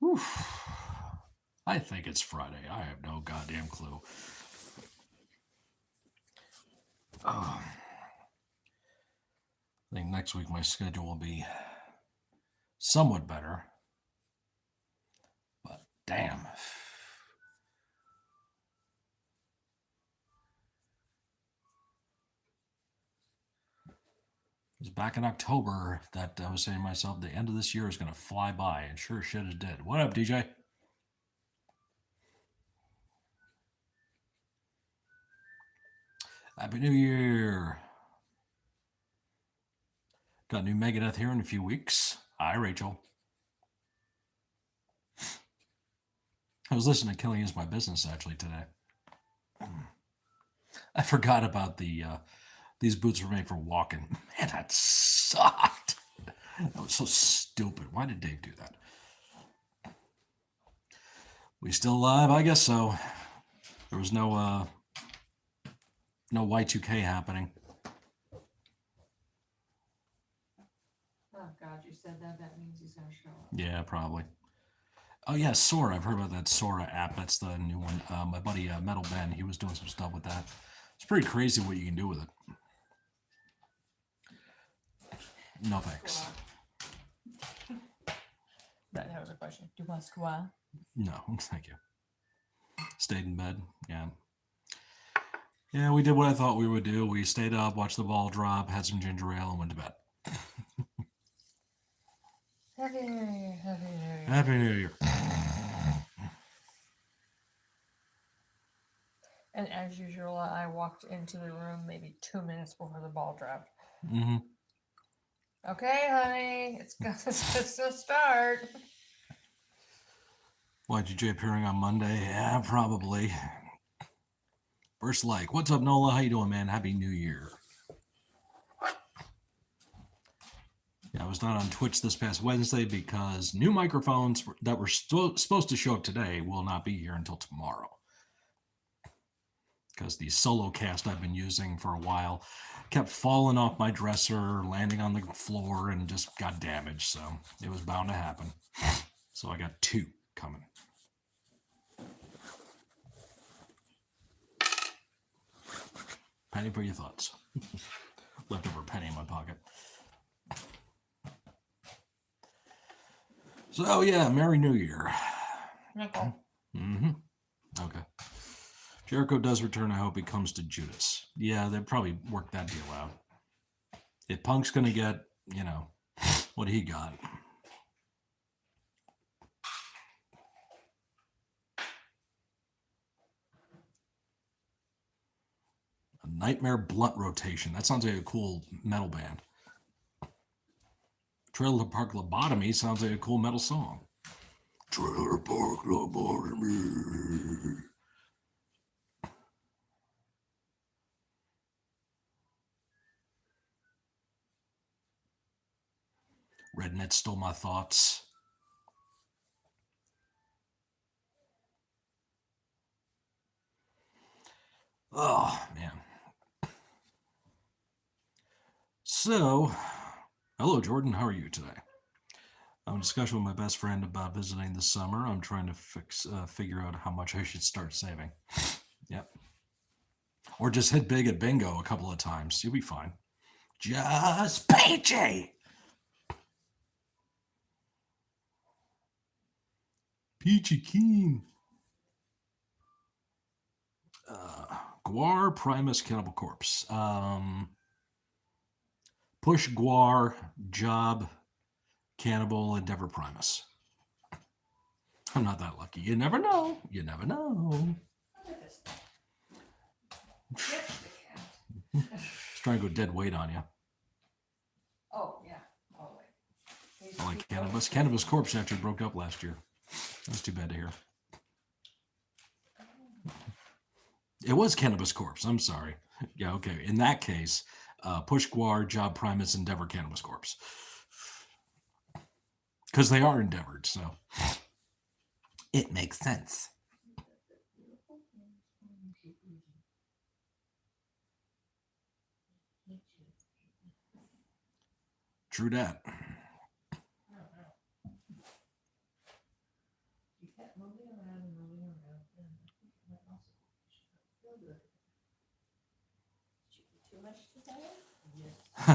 Oof. I think it's Friday. I have no goddamn clue. I think next week my schedule will be somewhat better. But damn. It was back in October that I was saying to myself the end of this year is going to fly by, and sure as shit it did. What up, DJ? Happy New Year. Got new Megadeth here in a few weeks. Hi, Rachel. I was listening to Killing Is My Business actually today. I forgot about these boots were made for walking. Man, that sucked. That was so stupid. Why did Dave do that? We still alive? I guess so. There was no Y2K happening. Oh God, you said that. That means he's gonna show up. Yeah, probably. Oh yeah, Sora. I've heard about that Sora app. That's the new one. My buddy Metal Ben, he was doing some stuff with that. It's pretty crazy what you can do with it. No thanks. That was a question. Do you want squat? No, thank you. Stayed in bed. Yeah. Yeah, we did what I thought we would do. We stayed up, watched the ball drop, had some ginger ale, and went to bed. Happy New Year. Happy New Year. Happy New Year. And as usual, I walked into the room maybe 2 minutes before the ball dropped. Mm-hmm. Okay, honey, it's gonna start. Y2J appearing on Monday? Yeah, probably. First like, what's up, Nola? How you doing, man? Happy New Year. Yeah, I was not on Twitch this past Wednesday because new microphones that were supposed to show up today will not be here until tomorrow. Because the solo cast I've been using for a while kept falling off my dresser, landing on the floor, and just got damaged. So it was bound to happen. So I got two coming. Penny for your thoughts. Leftover penny in my pocket. So yeah, Merry New Year. Nickel. Mm-hmm. Okay. Jericho does return. I hope he comes to Judas. Yeah, they probably worked that deal out. If Punk's gonna get, what he got. A Nightmare Blunt Rotation. That sounds like a cool metal band. Trailer Park Lobotomy sounds like a cool metal song. Trailer Park Lobotomy. Rednet Stole My Thoughts. Oh, man. So, hello, Jordan. How are you today? I'm in discussion with my best friend about visiting this summer. I'm trying to figure out how much I should start saving. Yep. Or just hit big at bingo a couple of times. You'll be fine. Just Peachy! Peachy Keen. Guar, Primus, Cannibal Corpse. Push, Guar, Job, Cannibal, Endeavor, Primus. I'm not that lucky. You never know. You never know. Just trying to go dead weight on you. Oh yeah. Oh wait. I like Cannabis. Cannabis Corpse actually broke up last year. That's too bad to hear. It was Cannabis Corpse. I'm sorry. Yeah, okay. In that case, Push Guar, Job Primus, Endeavor, Cannabis Corpse. Because they are endeavored, so it makes sense. True that.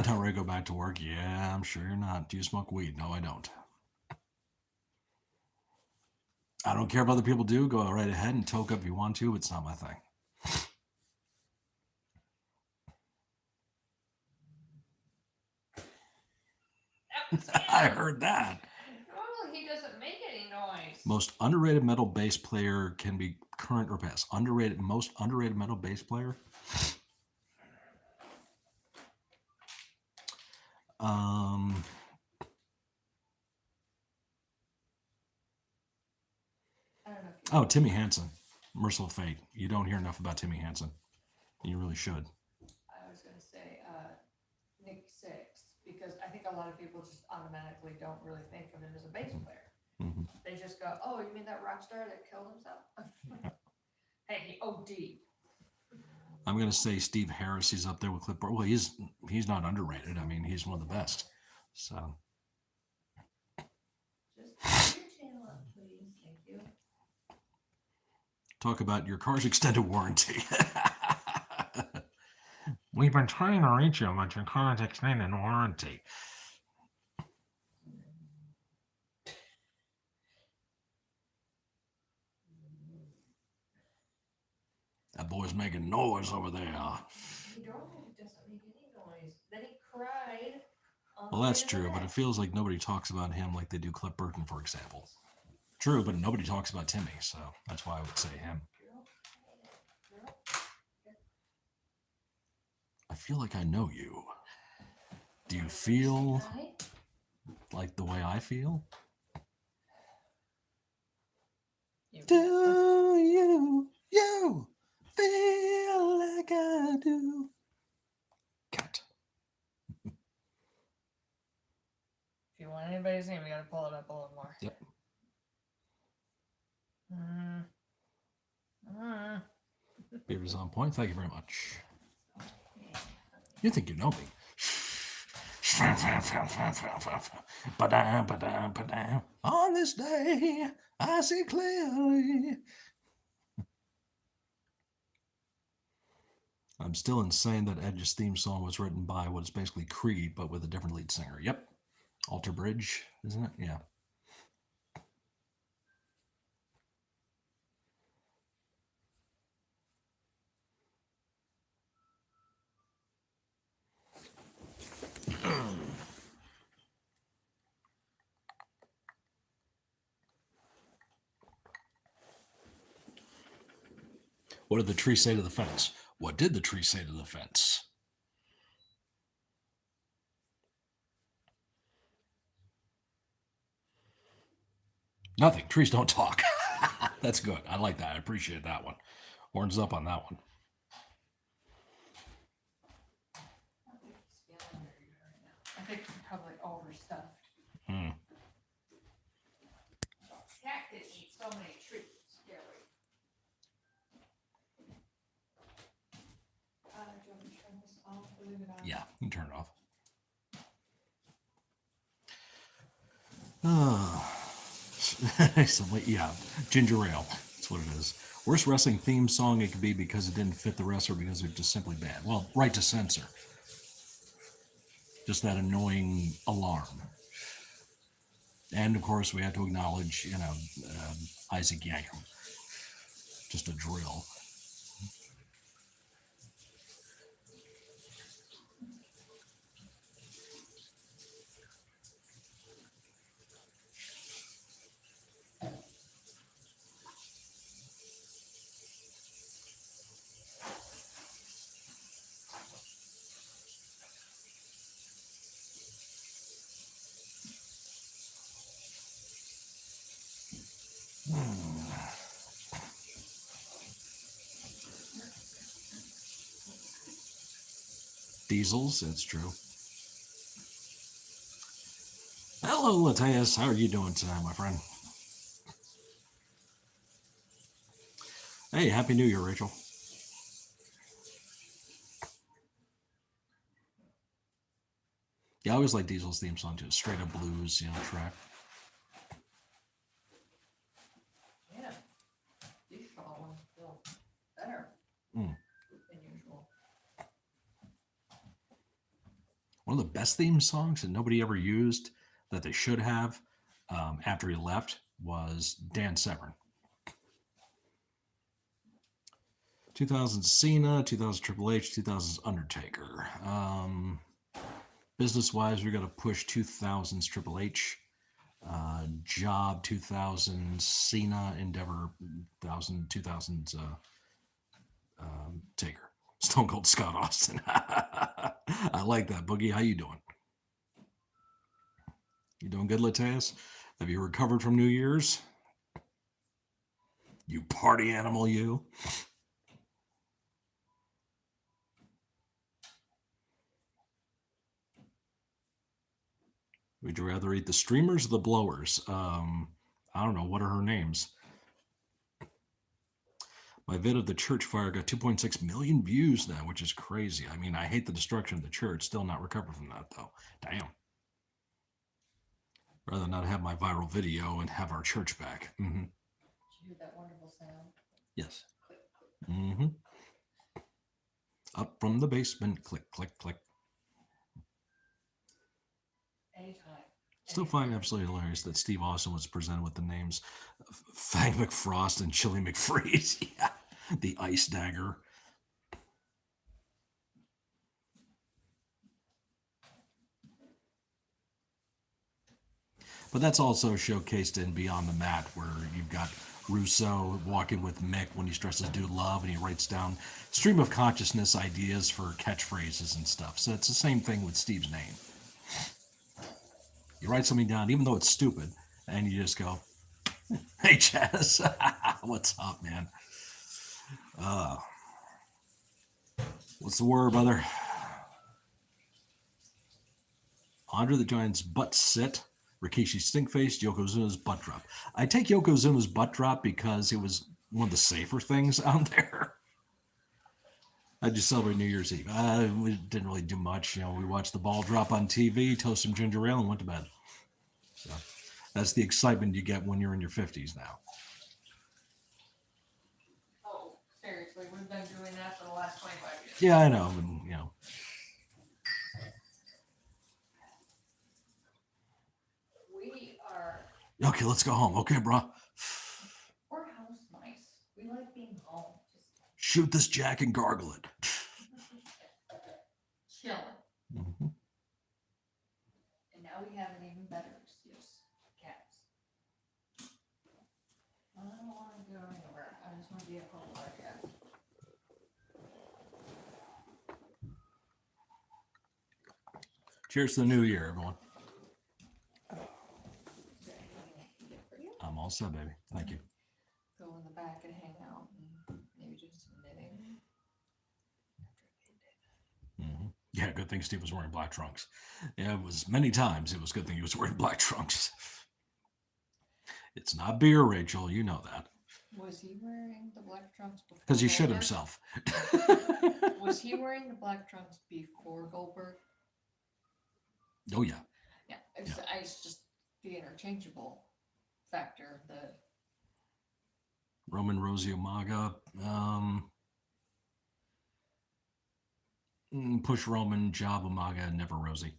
Not ready to go back to work? Yeah, I'm sure you're not. Do you smoke weed? No, I don't. I don't care if other people do. Go right ahead and toke up if you want to. It's not my thing. I heard that. Normally he doesn't make any noise. Most underrated metal bass player can be current or past. Most underrated metal bass player. I don't know. Oh, Timmy Hansen. Merciful Fate. You don't hear enough about Timmy Hansen. You really should. I was going to say Nick Six, because I think a lot of people just automatically don't really think of him as a bass player. Mm-hmm. They just go, "Oh, you mean that rock star that killed himself?" Hey, he OD. I'm gonna say Steve Harris. He's up there with Cliff Bar. Well, he's not underrated. I mean, he's one of the best. So. Just turn your channel up, please. Thank you. Talk about your car's extended warranty. We've been trying to reach you about your car's extended warranty. That boy's making noise over there. He normally doesn't make any noise. Then he cried. Well, that's true, but it feels like nobody talks about him like they do Cliff Burton, for example. True, but nobody talks about Timmy, so that's why I would say him. I feel like I know you. Do you feel like the way I feel? Do you feel like I do? Cat. If you want anybody's name, you gotta pull it up a little more. Yep. Beard is on point. Thank you very much. You think you know me. On this day, I see clearly. I'm still insane that Edge's theme song was written by what is basically Creed, but with a different lead singer. Yep. Alter Bridge, isn't it? Yeah. What did the tree say to the fence? What did the tree say to the fence? Nothing. Trees don't talk. That's good. I like that. I appreciate that one. Horns up on that one. I think he's probably overstuffed. Cat could eat so many treats. Scary. Do you want me to turn this off or leave it on? Yeah, you can turn it off. Yeah, ginger ale. That's what it is. Worst wrestling theme song it could be because it didn't fit the wrestler because they're just simply bad. Well, right to censor. Just that annoying alarm. And of course, we have to acknowledge, Isaac Yankem. Just a drill. Diesels, it's true. Hello, Lataeus. How are you doing tonight, my friend? Hey, Happy New Year, Rachel. Yeah, I always like Diesel's theme song, just straight up blues, track. Yeah. These all ones feel better than usual. One best theme songs that nobody ever used that they should have after he left was Dan Severn. 2000 Cena, 2000 Triple H, 2000 Undertaker. Business wise, we got to push 2000s Triple H, Job 2000 Cena, Endeavor 2000s Taker, Stone Cold Scott Austin. I like that. Boogie, how you doing? You doing good, Lateus? Have you recovered from New Year's? You party animal, you. Would you rather eat the streamers or the blowers? I don't know. What are her names? My vid of the church fire got 2.6 million views now, which is crazy. I mean, I hate the destruction of the church. Still not recovered from that, though. Damn. Rather not have my viral video and have our church back. Mm-hmm. Did you hear that wonderful sound? Yes. Mm-hmm. Up from the basement, click, click, click. Anytime. Still find it absolutely hilarious that Steve Austin was presented with the names Fang McFrost and Chili McFreeze. Yeah, the ice dagger. But that's also showcased in Beyond the Mat, where you've got Russo walking with Mick when he stresses do love and he writes down stream of consciousness ideas for catchphrases and stuff. So it's the same thing with Steve's name. You write something down, even though it's stupid, and you just go, hey, Chaz, what's up, man? What's the word, brother? Andre the Giant's butt sit, Rikishi Stinkface, Yokozuna's butt drop. I take Yokozuna's butt drop because it was one of the safer things out there. I just celebrate New Year's Eve. We didn't really do much. You know, we watched the ball drop on TV, toast some ginger ale, and went to bed. So that's the excitement you get when you're in your 50s now. Oh, seriously, we've been doing that for the last 25 years. Yeah, I know. And, you know. We are. Okay, let's go home. Okay, bro. We're house mice. We like being home. Just Shoot this jack and gargle it. chilling. Mm-hmm. And now we have an even better excuse. Cats. I don't want to go anywhere. I just want to be at home with our cats. Cheers to the new year, everyone. Is there anything I can get for you? I'm all set, baby. Thank you. Go in the back and hang out and maybe do some knitting. Mm-hmm. Yeah, good thing Steve was wearing black trunks. Yeah, it was many times. It was a good thing he was wearing black trunks. It's not beer, Rachel. You know that. Was he wearing the black trunks before? Because he shit Goldberg? himself. Was he wearing the black trunks before Goldberg? Oh, yeah. Yeah, it's just the interchangeable factor. The Roman Rosie Umaga. Push Roman, Job Umaga, never Rosie.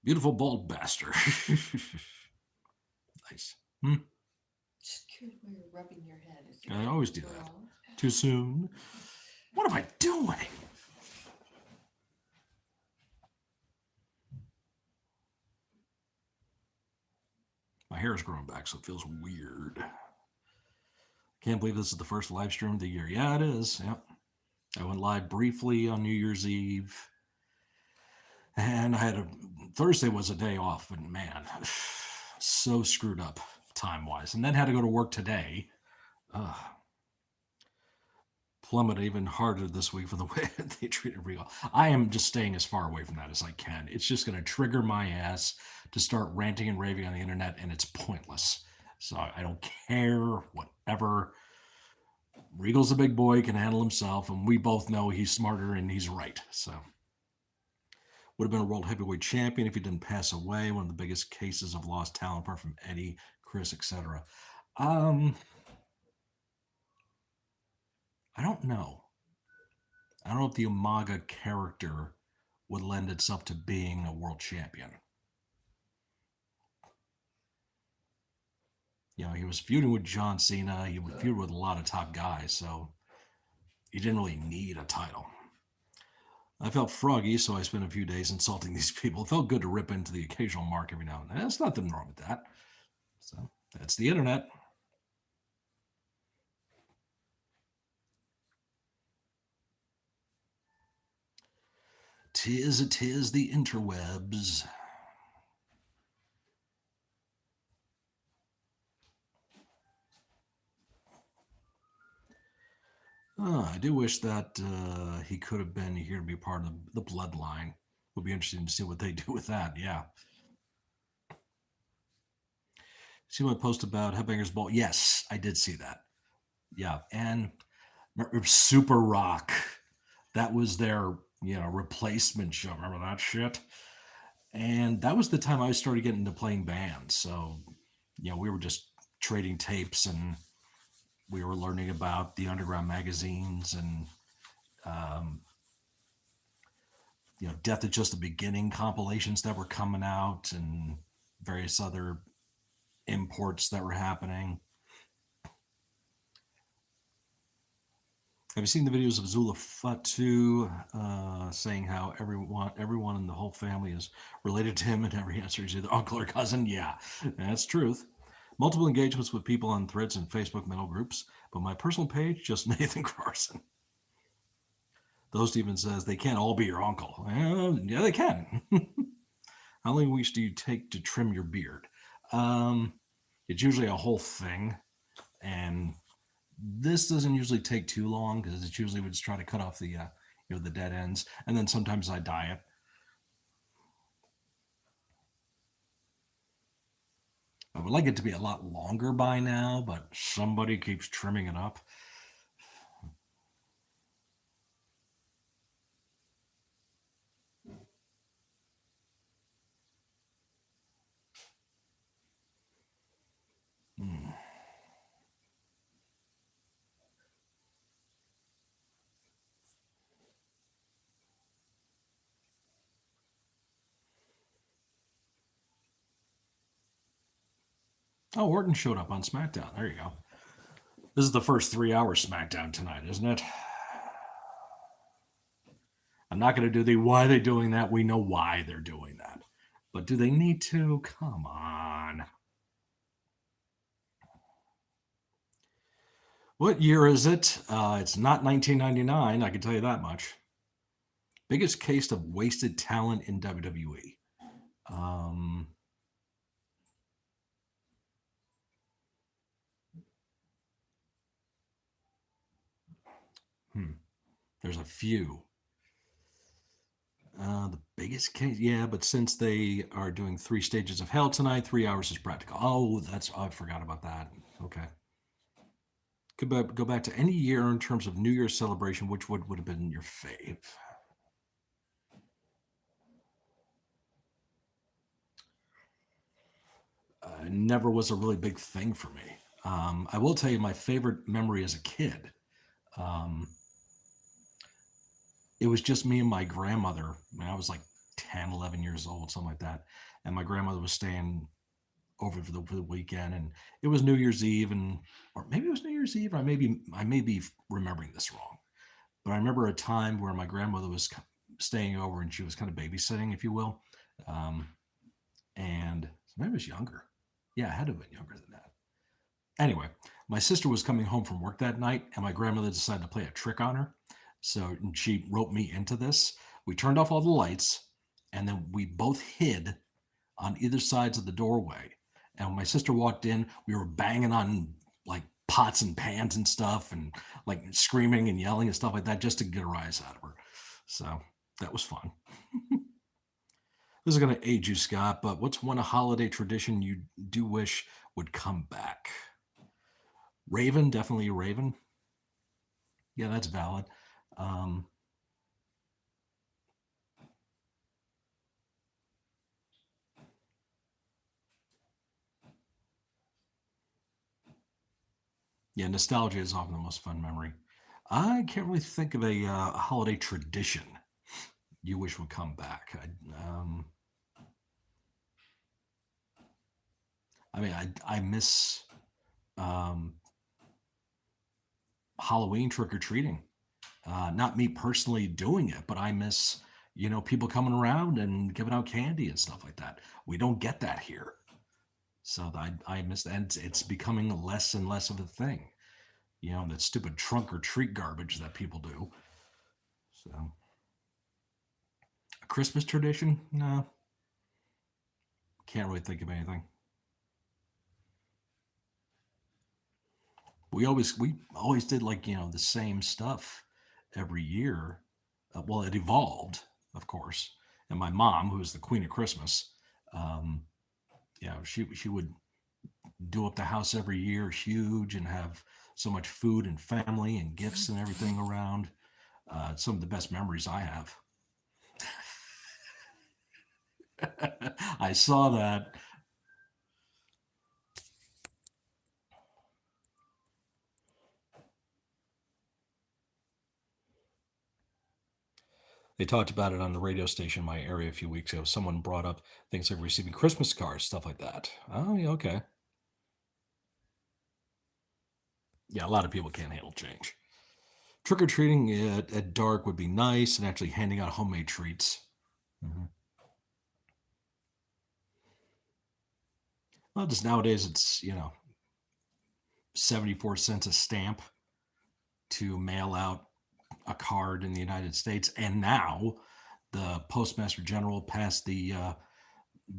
Beautiful bald bastard. Nice. just curious where you're rubbing your head. Is I always do that. wrong? Too soon. What am I doing? My hair is growing back, so it feels weird. Can't believe this is the first live stream of the year. Yeah, it is. Yep. I went live briefly on New Year's Eve. And I had Thursday was a day off, but man, so screwed up time-wise. And then had to go to work today. Plummeted even harder this week for the way they treat everybody. I am just staying as far away from that as I can. It's just going to trigger my ass to start ranting and raving on the internet, and it's pointless. So I don't care, whatever. Regal's a big boy, can handle himself, and we both know he's smarter and he's right. So would have been a world heavyweight champion if he didn't pass away. One of the biggest cases of lost talent, apart from Eddie, Chris, etc. I don't know. I don't know if the Umaga character would lend itself to being a world champion. You know, he was feuding with John Cena. He would feud with a lot of top guys, so he didn't really need a title. I felt froggy, so I spent a few days insulting these people. It felt good to rip into the occasional mark every now and then. There's nothing wrong with that. So that's the internet. Tis the interwebs. I do wish that he could have been here to be part of the bloodline. Would be interesting to see what they do with that. Yeah. See my post about Headbangers Ball? Yes, I did see that. Yeah, and Super Rock. That was their, replacement show. Remember that shit? And that was the time I started getting into playing bands. So, we were just trading tapes and we were learning about the underground magazines and, Death is Just the Beginning compilations that were coming out and various other imports that were happening. Have you seen the videos of Zula Fatu saying how everyone in the whole family is related to him, and every answer is either uncle or cousin? Yeah, that's truth. Multiple engagements with people on threads and Facebook metal groups, but my personal page, just Nathan Carson. Though Steven says they can't all be your uncle. Yeah, they can. How many weeks do you take to trim your beard? It's usually a whole thing, and this doesn't usually take too long because it's usually we just try to cut off the the dead ends, and then sometimes I dye it. I would like it to be a lot longer by now, but somebody keeps trimming it up. Oh, Orton showed up on SmackDown. There you go. This is the first 3 hours SmackDown tonight, isn't it? I'm not going to do the why are they doing that. We know why they're doing that. But do they need to? Come on. What year is it? It's not 1999, I can tell you that much. Biggest case of wasted talent in WWE. There's a few. The biggest case, yeah, but since they are doing 3 stages of hell tonight, 3 hours is practical. Oh, I forgot about that. Okay. Could go back to any year in terms of New Year's celebration, which would have been your fave? Never was a really big thing for me. I will tell you my favorite memory as a kid. It was just me and my grandmother when I was like 10, 11 years old, something like that. And my grandmother was staying over for the weekend, and it was New Year's Eve, or maybe it was New Year's Eve. I may be remembering this wrong, but I remember a time where my grandmother was staying over and she was kind of babysitting, if you will, and maybe it was younger. Yeah, I had to have been younger than that. Anyway, my sister was coming home from work that night, and my grandmother decided to play a trick on her. So she roped me into this. We turned off all the lights, and then we both hid on either sides of the doorway. And when my sister walked in, we were banging on like pots and pans and stuff, and like screaming and yelling and stuff like that just to get a rise out of her. So that was fun. This is going to age you, Scott, but what's one holiday tradition you do wish would come back? Raven, definitely a Raven. Yeah, that's valid. Yeah, nostalgia is often the most fun memory. I can't really think of a holiday tradition. you wish would come back? I mean, I miss um, Halloween trick or treating. Not me personally doing it, but I miss people coming around and giving out candy and stuff like that. We don't get that here, so I miss that. And it's becoming less and less of a thing. That stupid trunk or treat garbage that people do. So a Christmas tradition? No, can't really think of anything. We always did like the same stuff every year. Well, it evolved, of course. And my mom, who is the queen of Christmas, um, she would do up the house every year, huge, and have so much food and family and gifts and everything around. Some of the best memories I have. I saw that. They talked about it on the radio station in my area a few weeks ago. Someone brought up things like receiving Christmas cards, stuff like that. Oh, yeah, okay. Yeah, a lot of people can't handle change. Trick or treating at dark would be nice, and actually handing out homemade treats. Mm-hmm. Well, just nowadays it's 74 cents a stamp to mail out a card in the United States, and now the Postmaster General passed the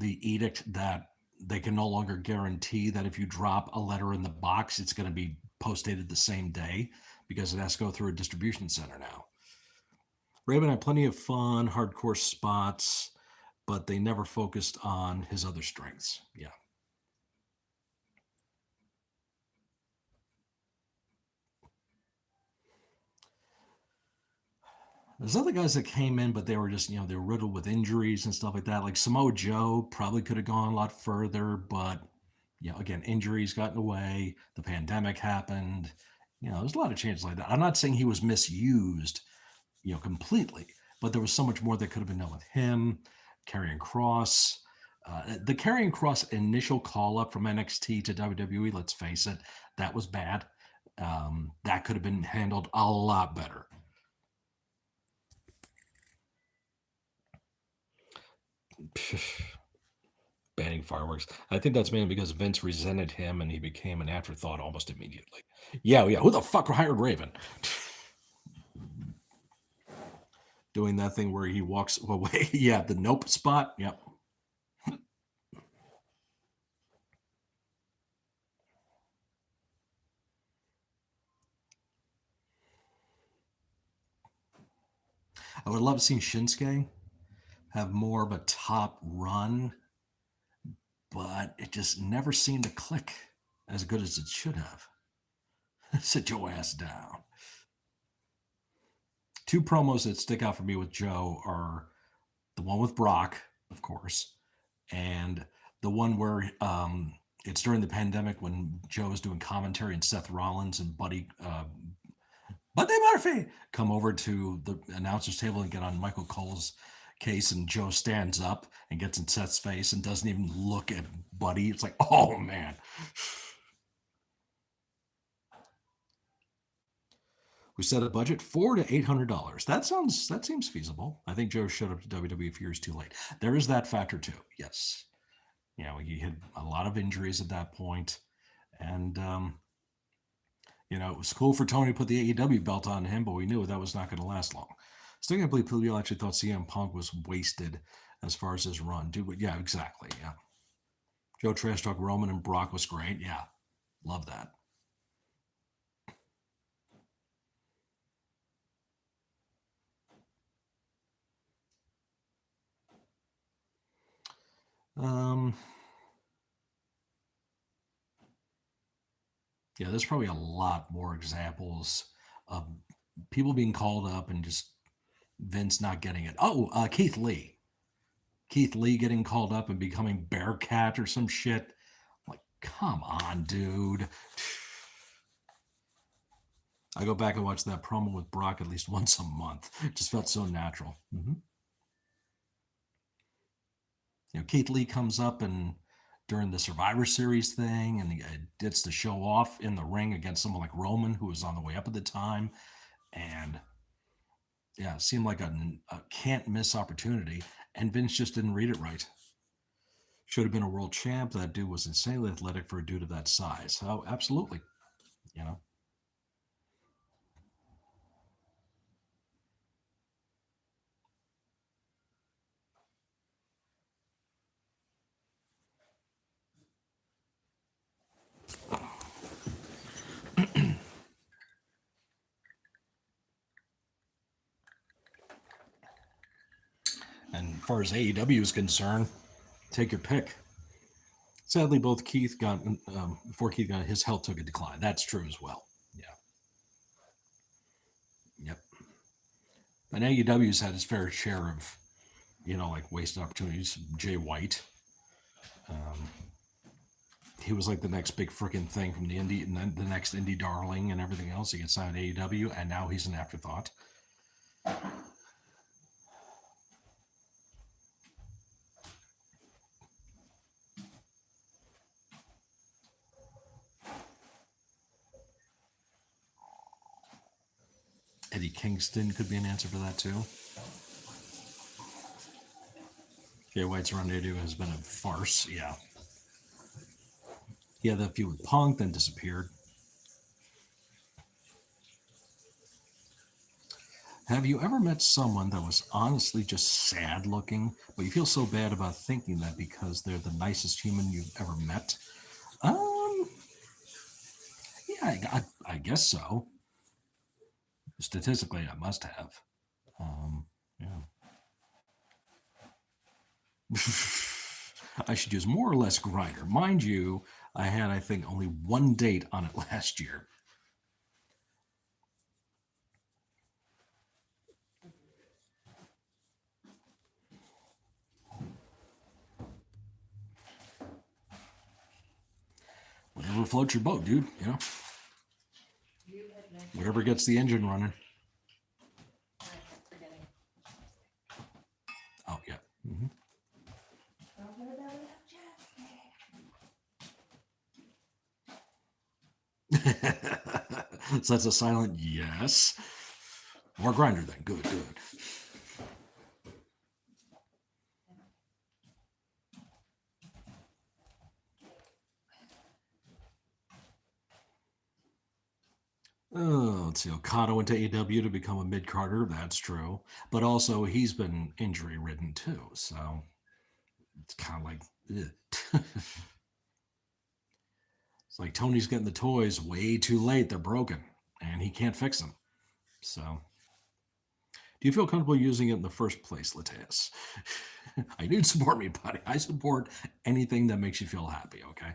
edict that they can no longer guarantee that if you drop a letter in the box, it's going to be postdated the same day because it has to go through a distribution center now. Raven had plenty of fun, hardcore spots, but they never focused on his other strengths. Yeah. There's other guys that came in, but they were just, they were riddled with injuries and stuff like that. Like Samoa Joe probably could have gone a lot further, but, again, injuries got in the way. The pandemic happened. There's a lot of changes like that. I'm not saying he was misused, completely, but there was so much more that could have been done with him. Karrion Kross. The Karrion Kross initial call up from NXT to WWE, let's face it, that was bad. That could have been handled a lot better. Banning fireworks. I think that's mainly because Vince resented him and he became an afterthought almost immediately. Yeah. Who the fuck hired Raven? Doing that thing where he walks away. Yeah, the nope spot. Yep. I would love to see Shinsuke have more of a top run, but it just never seemed to click as good as it should have. Sit your ass down. Two promos that stick out for me with Joe are the one with Brock, of course, and the one where it's during the pandemic when Joe is doing commentary and Seth Rollins and Buddy Murphy come over to the announcer's table and get on Michael Cole's case, and Joe stands up and gets in Seth's face and doesn't even look at Buddy. It's like, oh man. We set a budget $400 to $800. That seems feasible. I think Joe showed up to WWE a few years too late. There is that factor too. Yes, he had a lot of injuries at that point, and it was cool for Tony to put the AEW belt on him, but we knew that was not going to last long. Still can't believe people actually thought CM Punk was wasted as far as his run. Dude, yeah, exactly. Yeah. Joe trash talk Roman and Brock was great. Yeah. Love that. Yeah, there's probably a lot more examples of people being called up and just Vince not getting it. Oh, Keith Lee. Keith Lee getting called up and becoming Bearcat or some shit. Like, come on, dude. I go back and watch that promo with Brock at least once a month. It just felt so natural. Mm-hmm. Keith Lee comes up and during the Survivor Series thing, and he gets to show off in the ring against someone like Roman, who was on the way up at the time, and yeah, it seemed like a can't miss opportunity, and Vince just didn't read it right. Should have been a world champ. That dude was insanely athletic for a dude of that size. So absolutely, you know. And as far as AEW is concerned, take your pick. Sadly, both Keith got before Keith got his health took a decline. That's true as well. Yeah. Yep. And AEW's had its fair share of, like wasted opportunities. Jay White, um, he was like the next big freaking thing from the indie, and then the next indie darling and everything else. He gets signed AEW, and now he's an afterthought. Eddie Kingston could be an answer for that too. Jay White's run AEW has been a farce. Yeah. He had that feud with Punk, then disappeared. Have you ever met someone that was honestly just sad looking, but you feel so bad about thinking that because they're the nicest human you've ever met? Yeah, I guess so. Statistically, I must have. Yeah. I should use more or less Grindr. Mind you, I had, I think, only one date on it last year. Whatever floats your boat, dude, Whatever gets the engine running. Oh, yeah. Mm-hmm. So that's a silent yes. More Grindr then. Good. Oh, let's see. Okada went to AEW to become a mid-carder. That's true. But also, he's been injury-ridden too. So it's kind of like, it's like Tony's getting the toys way too late. They're broken, and he can't fix them. So, do you feel comfortable using it in the first place, Lateus? I do support me, buddy. I support anything that makes you feel happy, okay?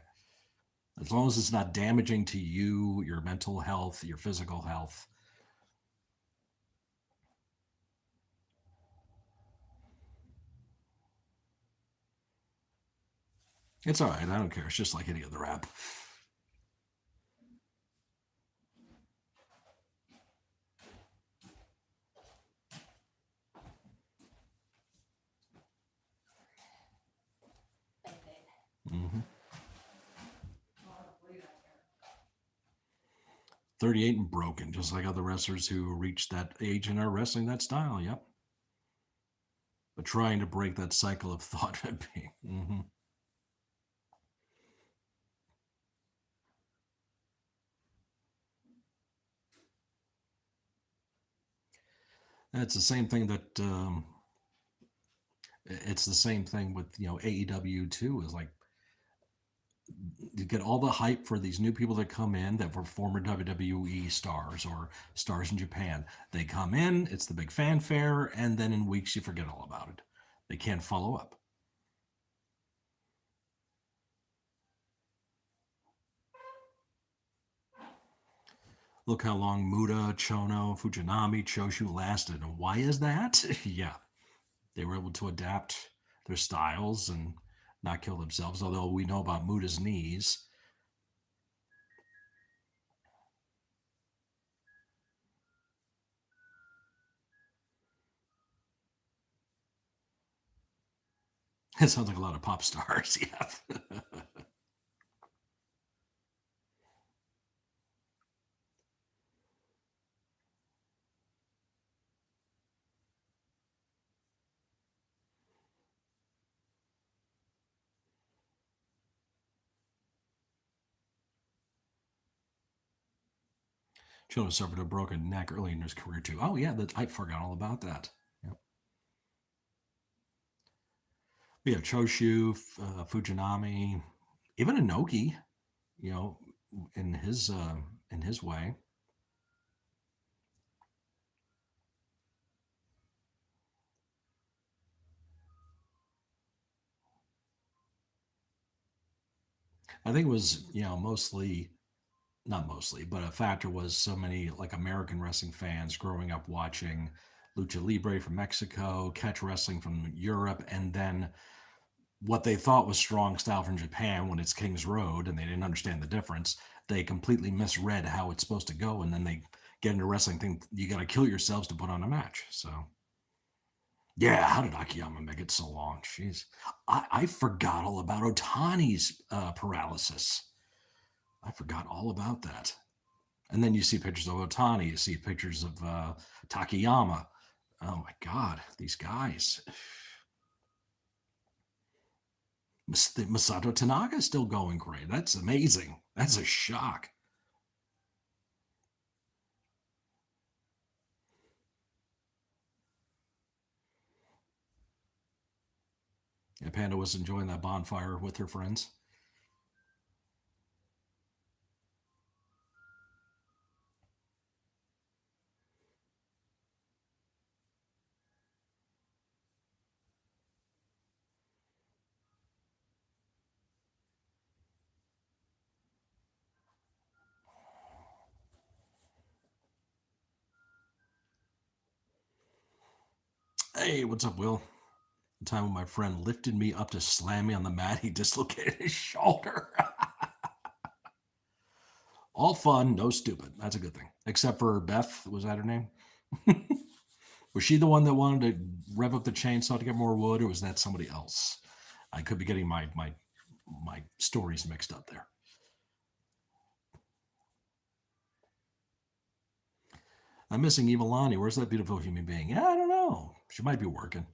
As long as it's not damaging to you, your mental health, your physical health. It's all right. I don't care. It's just like any other app. Mm-hmm. 38 and broken, just like other wrestlers who reached that age and are wrestling that style. Yep. But trying to break that cycle of thought. Mm-hmm. It's the same thing that it's the same thing with AEW too. Is like you get all the hype for these new people that come in that were former WWE stars or stars in Japan. They come in, it's the big fanfare, and then in weeks you forget all about it. They can't follow up. Look how long Muda, Chono, Fujinami, Choshu lasted. And why is that? Yeah, they were able to adapt their styles and not kill themselves, although we know about Muda's knees. It sounds like a lot of pop stars. Yeah. Children suffered a broken neck early in his career too. Oh yeah, I forgot all about that. Yep. We have Choshu, Fujinami, even Inoki. You know, in his way. I think it was mostly, not mostly, but a factor was so many like American wrestling fans growing up watching lucha libre from Mexico, catch wrestling from Europe, and then what they thought was strong style from Japan when it's King's Road and they didn't understand the difference. They completely misread how it's supposed to go, and then they get into wrestling, think you got to kill yourselves to put on a match. So, yeah, how did Akiyama make it so long? Jeez, I forgot all about Otani's paralysis. I forgot all about that. And then you see pictures of Otani, you see pictures of Takayama. Oh my God, these guys. Masato Tanaka is still going great. That's amazing. That's a shock. Yeah, Panda was enjoying that bonfire with her friends. Hey, what's up, Will? The time when my friend lifted me up to slam me on the mat, he dislocated his shoulder. All fun, no stupid. That's a good thing. Except for Beth, was that her name? Was she the one that wanted to rev up the chainsaw to get more wood, or was that somebody else? I could be getting my stories mixed up there. I'm missing Evilani. Where's that beautiful human being? Yeah, I don't know. She might be working.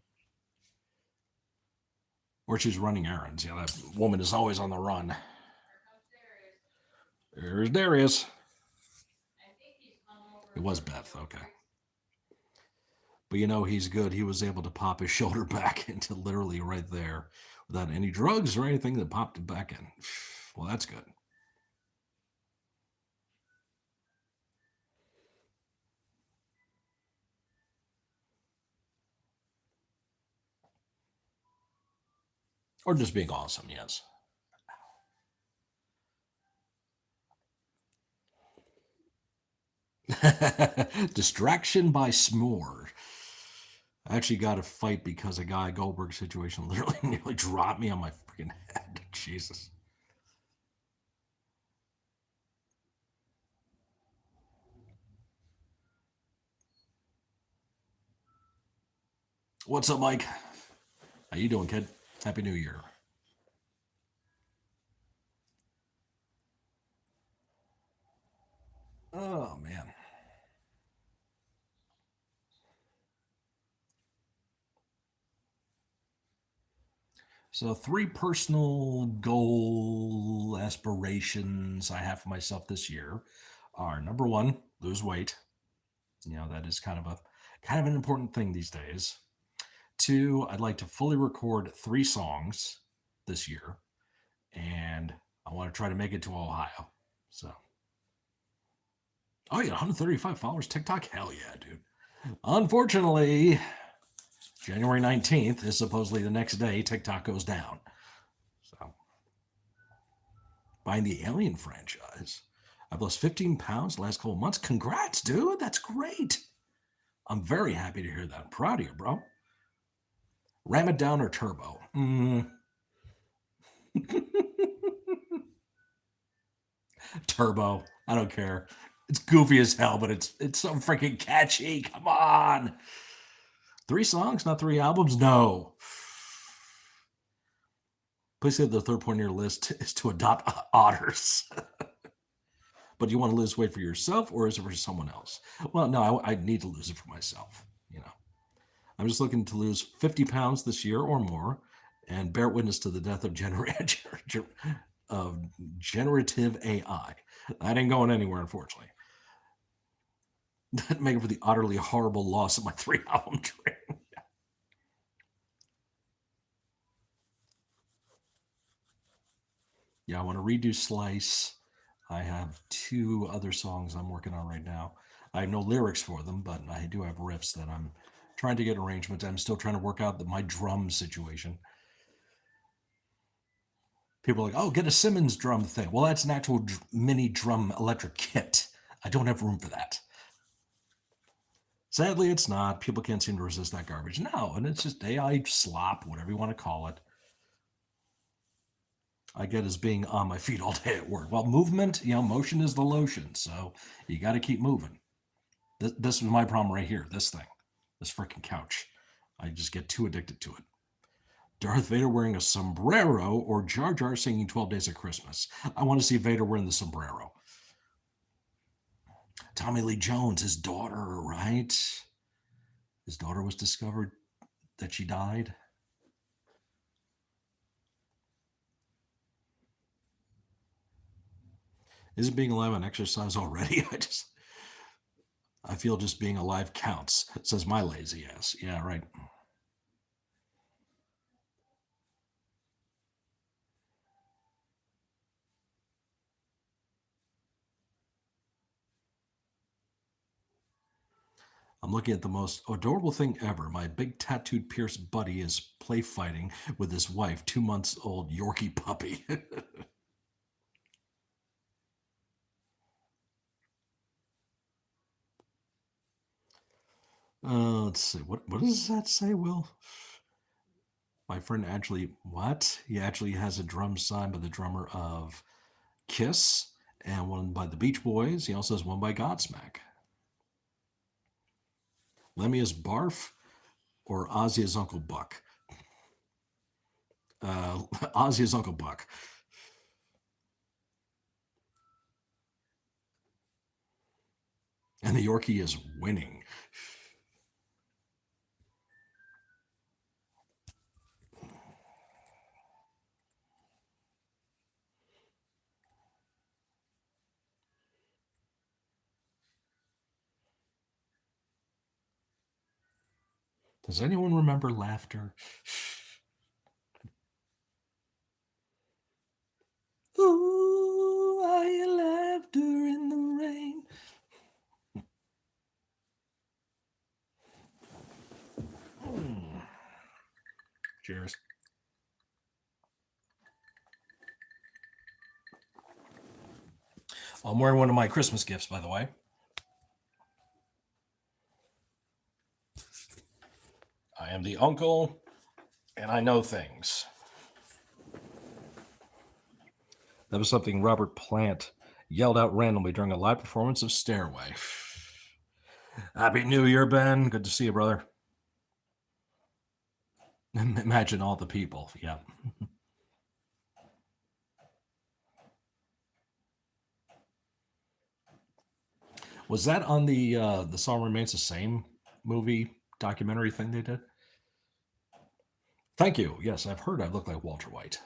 Or she's running errands. Yeah, that woman is always on the run. There's Darius. It was Beth. Okay. But he's good. He was able to pop his shoulder back into literally right there without any drugs or anything that popped it back in. Well, that's good. Or just being awesome, yes. Distraction by s'more. I actually got a fight because a guy Goldberg situation literally nearly dropped me on my freaking head. Jesus. What's up, Mike? How you doing, kid? Happy New Year. Oh man. So, three personal goal aspirations I have for myself this year are: number one, lose weight. That is kind of an important thing these days. Two, I'd like to fully record 3 songs this year, and I want to try to make it to Ohio. So, oh yeah, 135 followers TikTok. Hell yeah, dude. Unfortunately, January 19th is supposedly the next day TikTok goes down. So, buying the Alien franchise. I've lost 15 pounds the last couple months. Congrats, dude. That's great. I'm very happy to hear that. I'm proud of you, bro. Ram it down or turbo? Turbo. I don't care. It's goofy as hell, but it's so freaking catchy. Come on. 3 songs, not 3 albums? No. Please say the third point on your list is to adopt otters. But do you want to lose weight for yourself or is it for someone else? Well, no, I need to lose it for myself. I'm just looking to lose 50 pounds this year or more and bear witness to the death of generative AI. That ain't going anywhere, unfortunately. That making for the utterly horrible loss of my 3-album dream. Yeah, I want to redo Slice. I have 2 other songs I'm working on right now. I have no lyrics for them, but I do have riffs that I'm trying to get arrangements. I'm still trying to work out my drum situation. People are like, oh, get a Simmons drum thing. Well, that's an actual mini drum electric kit. I don't have room for that. Sadly, it's not. People can't seem to resist that garbage. No, and it's just AI slop, whatever you want to call it. I get as being on my feet all day at work. Well, movement, motion is the lotion, so you got to keep moving. This is my problem right here, this thing, this freaking couch. I just get too addicted to it. Darth Vader wearing a sombrero or Jar Jar singing 12 Days of Christmas. I want to see Vader wearing the sombrero. Tommy Lee Jones, his daughter, right? His daughter was discovered that she died. Isn't being alive an exercise already? I feel just being alive counts, says my lazy ass. Yeah, right. I'm looking at the most adorable thing ever. My big tattooed pierced buddy is play fighting with his wife, 2 months old Yorkie puppy. Let's see. What does that say, Will? My friend actually, what? He actually has a drum signed by the drummer of Kiss and one by the Beach Boys. He also has one by Godsmack. Lemmy is Barf or Ozzy is Uncle Buck? Ozzy is Uncle Buck. And the Yorkie is winning. Does anyone remember Laughter? Ooh, I laughter in the rain. Cheers. I'm wearing one of my Christmas gifts, by the way. I am the uncle, and I know things. That was something Robert Plant yelled out randomly during a live performance of Stairway. Happy New Year, Ben. Good to see you, brother. Imagine all the people. Yeah. Was that on the Song Remains the Same movie documentary thing they did? Thank you. Yes, I've heard I look like Walter White.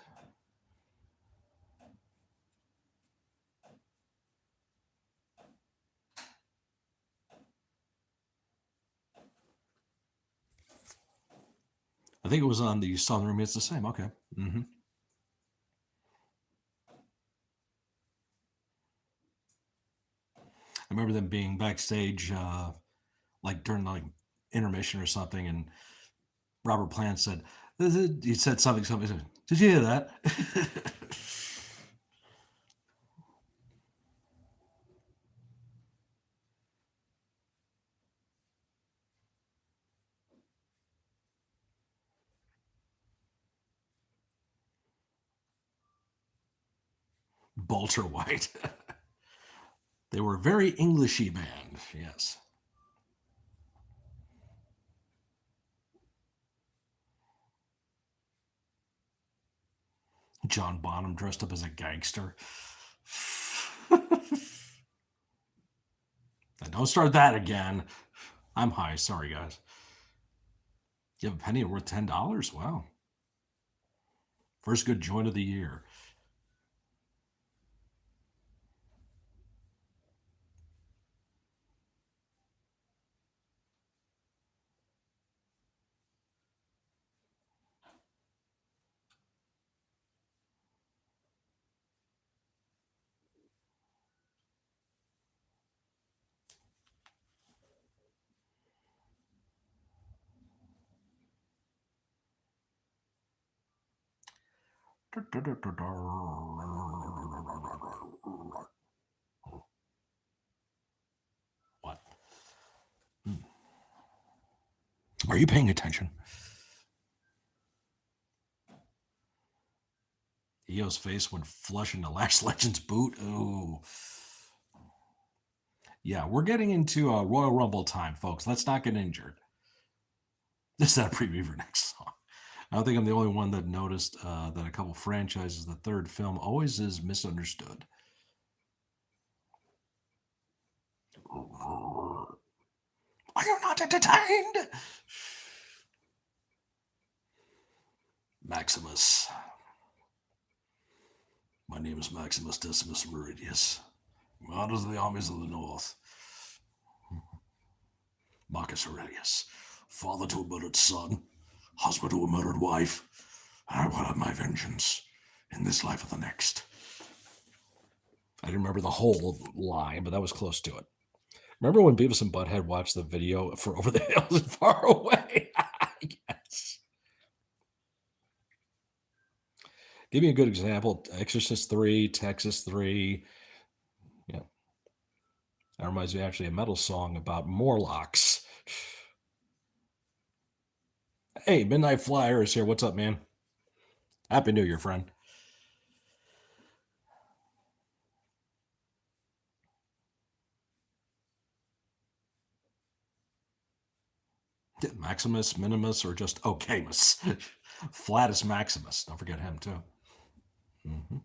I think it was on the Song Remains the Same. Okay. Mm-hmm. I remember them being backstage, like during like intermission or something, and Robert Plant said, he said something, did you hear that? Walter White. They were a very Englishy band, yes. John Bonham dressed up as a gangster. Don't start that again. I'm high. Sorry, guys. You have a penny worth $10? Wow. First good joint of the year. What? Are you paying attention? Io's face went flush into Lash Legend's boot. Ooh. Yeah, we're getting into Royal Rumble time, folks. Let's not get injured. This is that preview for next song. I don't think I'm the only one that noticed that a couple franchises, the third film always is misunderstood. Are you not entertained? Maximus. My name is Maximus Decimus Meridius. Commanders of the armies of the north. Marcus Aurelius. Father to a murdered son. Husband to a murdered wife. I will have my vengeance in this life or the next. I didn't remember the whole line, but that was close to it. Remember when Beavis and Butthead watched the video for Over the Hills and Far Away? Yes. Give me a good example. Exorcist 3, Texas 3. Yeah. That reminds me actually of a metal song about Morlocks. Hey, Midnight Flyer is here. What's up, man? Happy New Year, friend. Maximus, Minimus, or just Okamus? Flatus Maximus. Don't forget him, too. Mm-hmm.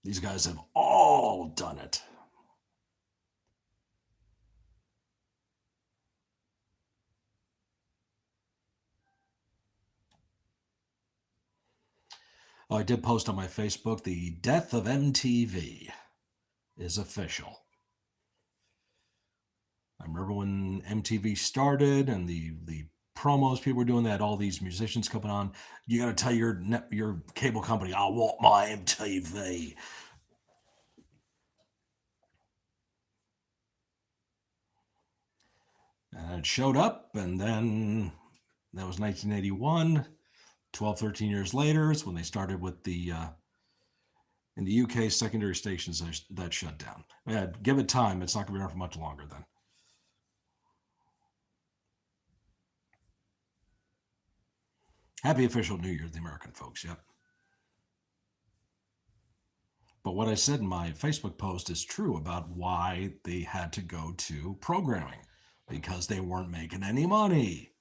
These guys have all done it. Oh, I did post on my Facebook, the death of MTV is official. I remember when MTV started and the promos people were doing, that all these musicians coming on. You got to tell your cable company, I want my MTV. And it showed up, and then that was 1981. 12, 13 years later, it's when they started with the in the UK secondary stations that shut down. Yeah, give it time. It's not going to be around for much longer then. Happy official New Year to the American folks. Yep. But what I said in my Facebook post is true about why they had to go to programming, because they weren't making any money.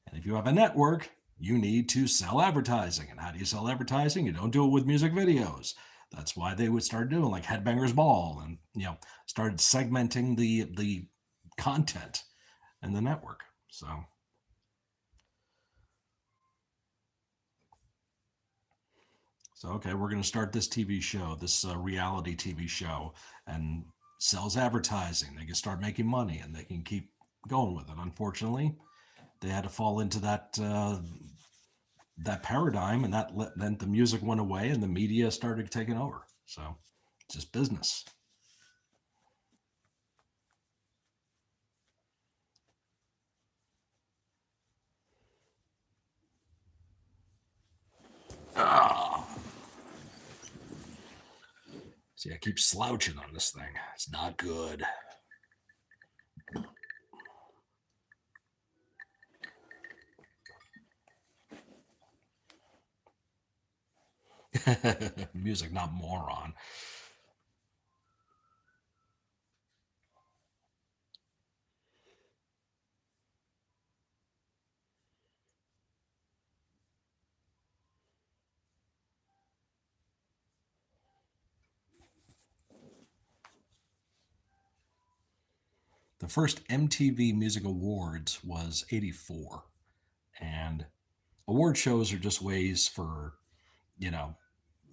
And if you have a network, you need to sell advertising. And how do you sell advertising? You don't do it with music videos. That's why they would start doing like Headbangers Ball and, started segmenting the content in the network. So okay, we're going to start this TV show, this reality TV show, and sells advertising. They can start making money and they can keep going with it. Unfortunately, they had to fall into that paradigm, and then the music went away and the media started taking over. So it's just business. See, I keep slouching on this thing. It's not good. Music, not moron. The first MTV Music Awards was 84. And award shows are just ways for, you know,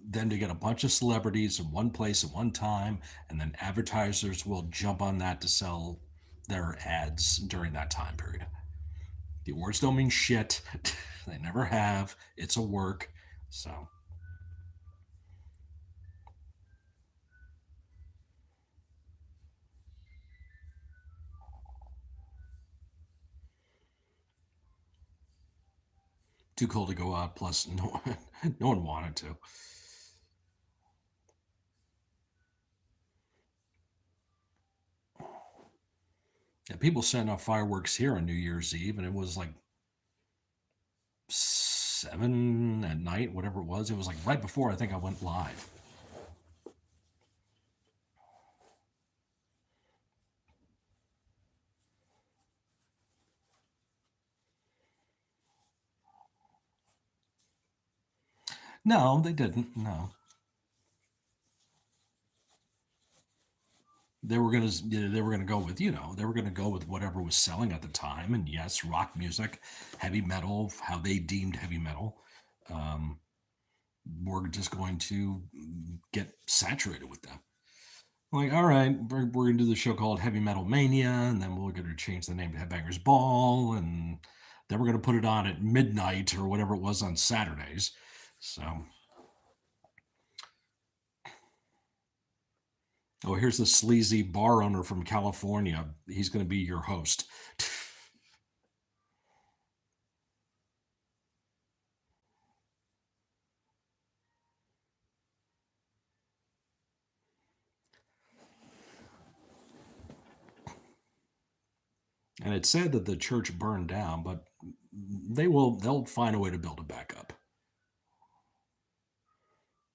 them to get a bunch of celebrities in one place at one time, and then advertisers will jump on that to sell their ads during that time period. The awards don't mean shit. They never have. It's a work. So too cold to go out. Plus, no one wanted to. Yeah, people setting off fireworks here on New Year's Eve, and it was like 7 at night, whatever it was. It was like right before I think I went live. No, they didn't. No, they were gonna go with they were gonna go with whatever was selling at the time. And yes, rock music, heavy metal, how they deemed heavy metal. Um, we're just going to get saturated with them. Like, all right, we're gonna do the show called Heavy Metal Mania, and then we're gonna change the name to Headbangers Ball, and then we're gonna put it on at midnight or whatever it was on Saturdays. So, oh, here's the sleazy bar owner from California. He's gonna be your host. And it's sad that the church burned down, but they'll find a way to build it back up.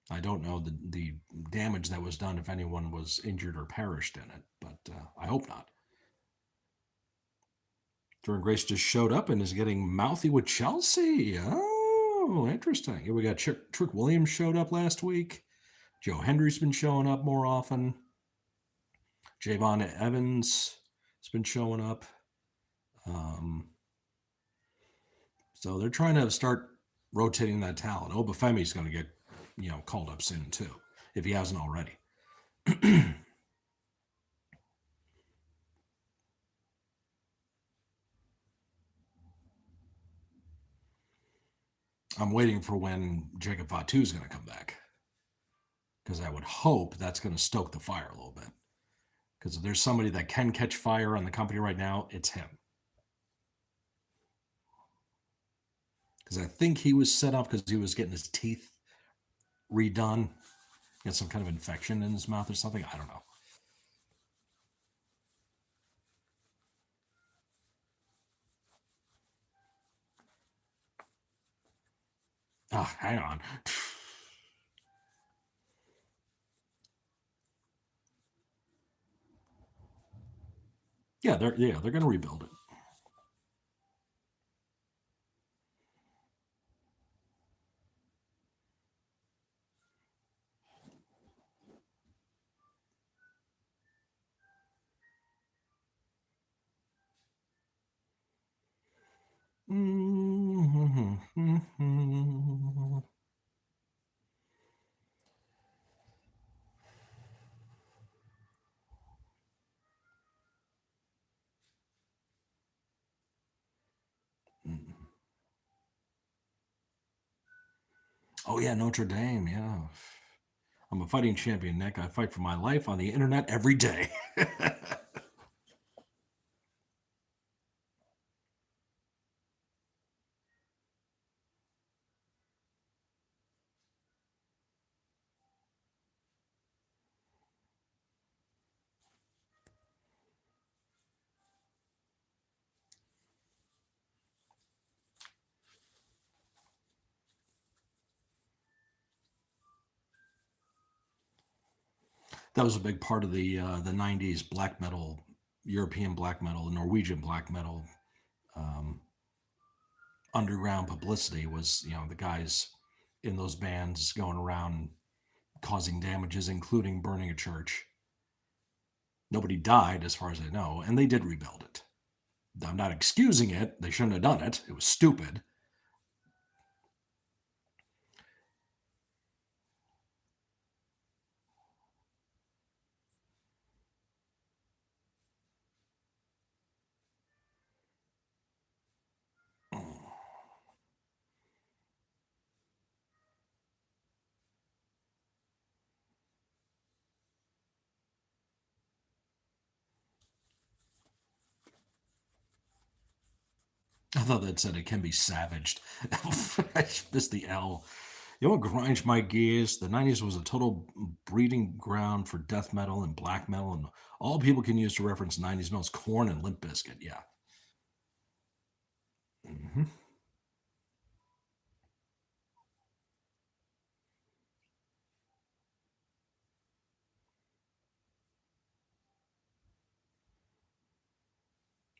I don't know the damage that was done, if anyone was injured or perished in it, but I hope not. Jordan Grace just showed up and is getting mouthy with Chelsea. Oh, interesting. Here we got Trick Williams showed up last week. Joe Hendry's been showing up more often. Javon Evans has been showing up. So they're trying to start rotating that talent. Obafemi's going to get, called up soon too, if he hasn't already. I'm waiting for when Jacob Fatu is going to come back, because I would hope that's going to stoke the fire a little bit. Because if there's somebody that can catch fire on the company right now, it's him. Because I think he was set up because he was getting his teeth redone. He had some kind of infection in his mouth or something. I don't know. Oh, hang on. They're going to rebuild it. Oh yeah, Notre Dame. Yeah, I'm a fighting champion, Nick. I fight for my life on the internet every day. That was a big part of the '90s black metal, European black metal, Norwegian black metal, um, underground publicity. Was the guys in those bands going around causing damages, including burning a church. Nobody died, as far as I know, and they did rebuild it. I'm not excusing it. They shouldn't have done it. It was stupid. I thought that said it can be savaged. I missed the L. You know what grinds my gears? The 90s was a total breeding ground for death metal and black metal, and all people can use to reference 90s metal is Korn and Limp Bizkit. Yeah. Hmm.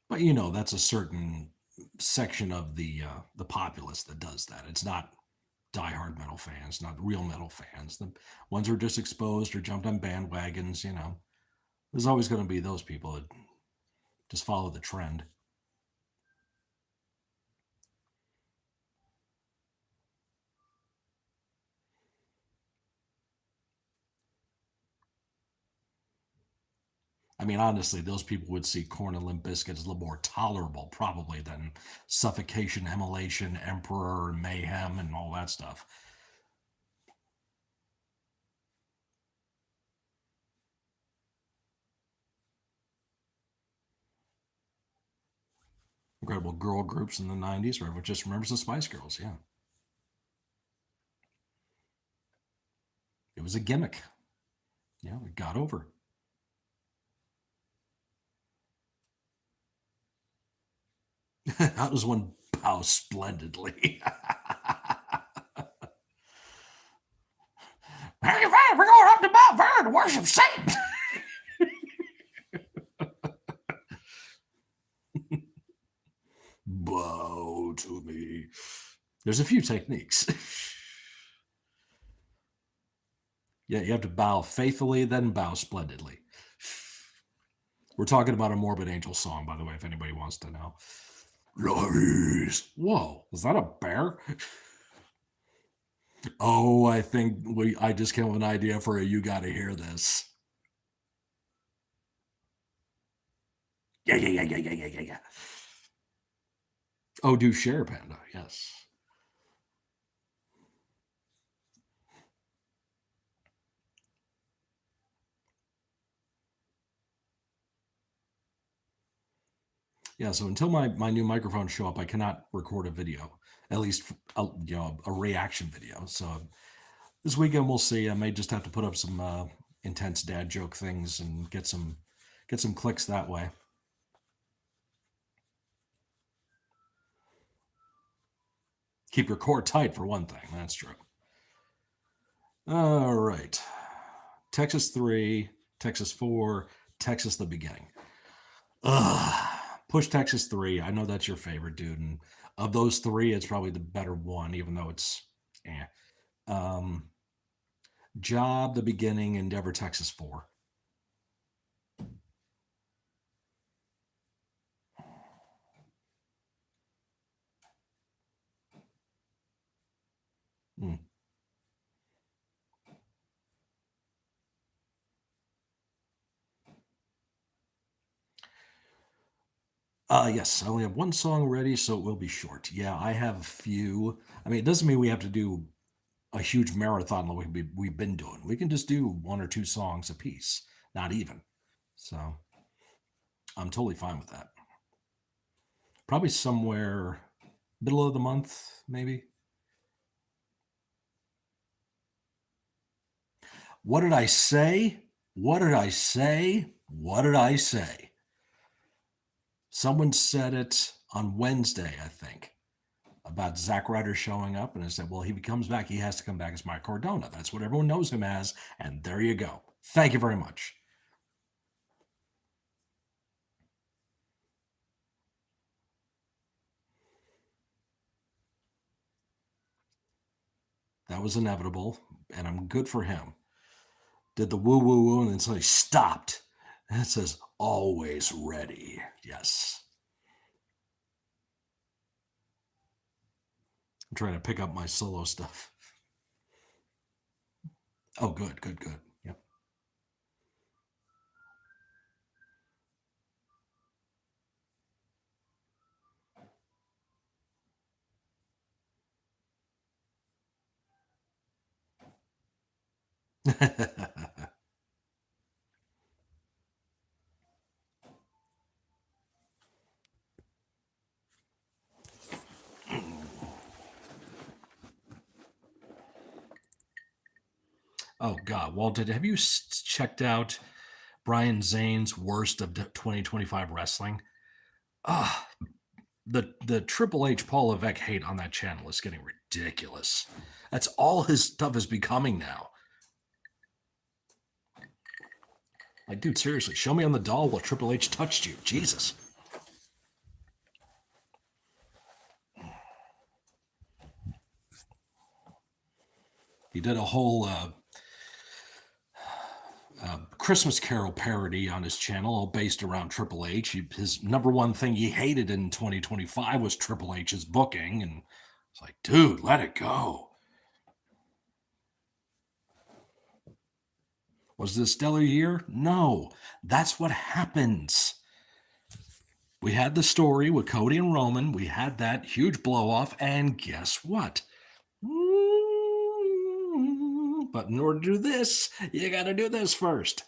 But that's a certain section of the populace that does that. It's not diehard metal fans, not real metal fans. The ones who are just exposed or jumped on bandwagons. There's always going to be those people that just follow the trend. I mean, honestly, those people would see Korn and Limp Bizkit as a little more tolerable, probably, than Suffocation, Immolation, Emperor, and Mayhem, and all that stuff. Incredible girl groups in the 90s, where everyone just remembers the Spice Girls. Yeah. It was a gimmick. Yeah, it got over. How does one bow splendidly? Hey, we're going up to Mount Vernon to worship Satan. Bow to me. There's a few techniques. Yeah, you have to bow faithfully, then bow splendidly. We're talking about a Morbid Angel song, by the way, if anybody wants to know. Lies. Whoa, is that a bear? Oh, I think I just came up with an idea for a You Gotta Hear This. Yeah, yeah, yeah, yeah, yeah, yeah, yeah, yeah. Oh, do share Panda, yes. Yeah, so until my new microphones show up, I cannot record a video, at least a reaction video. So this weekend we'll see. I may just have to put up some intense dad joke things and get some clicks that way. Keep your core tight for one thing. That's true. All right. Texas 3, Texas 4, Texas the beginning. Ugh. Push Texas 3. I know that's your favorite, dude. And of those three, it's probably the better one, even though it's eh. Um, Job, the beginning, Endeavor, Texas 4. Mm. Yes, I only have one song ready, so it will be short. Yeah, I have a few. I mean, it doesn't mean we have to do a huge marathon like we've been doing. We can just do one or two songs a piece, not even. So I'm totally fine with that. Probably somewhere middle of the month, maybe. What did I say? What did I say? What did I say? Someone said it on Wednesday, I think, about Zack Ryder showing up, and I said, well, he comes back, he has to come back as Mike Cardona. That's what everyone knows him as, and there you go. Thank you very much. That was inevitable, and I'm good for him. Did the woo woo woo, and then suddenly stopped. And it says, always ready. Yes. I'm trying to pick up my solo stuff. Oh, good, good, good. Yep. Oh God, Walter, have you checked out Brian Zane's worst of 2025 wrestling? Ah, the Triple H Paul Levesque hate on that channel is getting ridiculous. That's all his stuff is becoming now. Like, dude, seriously, show me on the doll where Triple H touched you. Jesus. He did a whole Christmas Carol parody on his channel, all based around Triple H. His number one thing he hated in 2025 was Triple H's booking, and it's like, dude, let it go. Was this a stellar year? No. That's what happens. We had the story with Cody and Roman. We had that huge blow off, and guess what? But in order to do this, you got to do this first.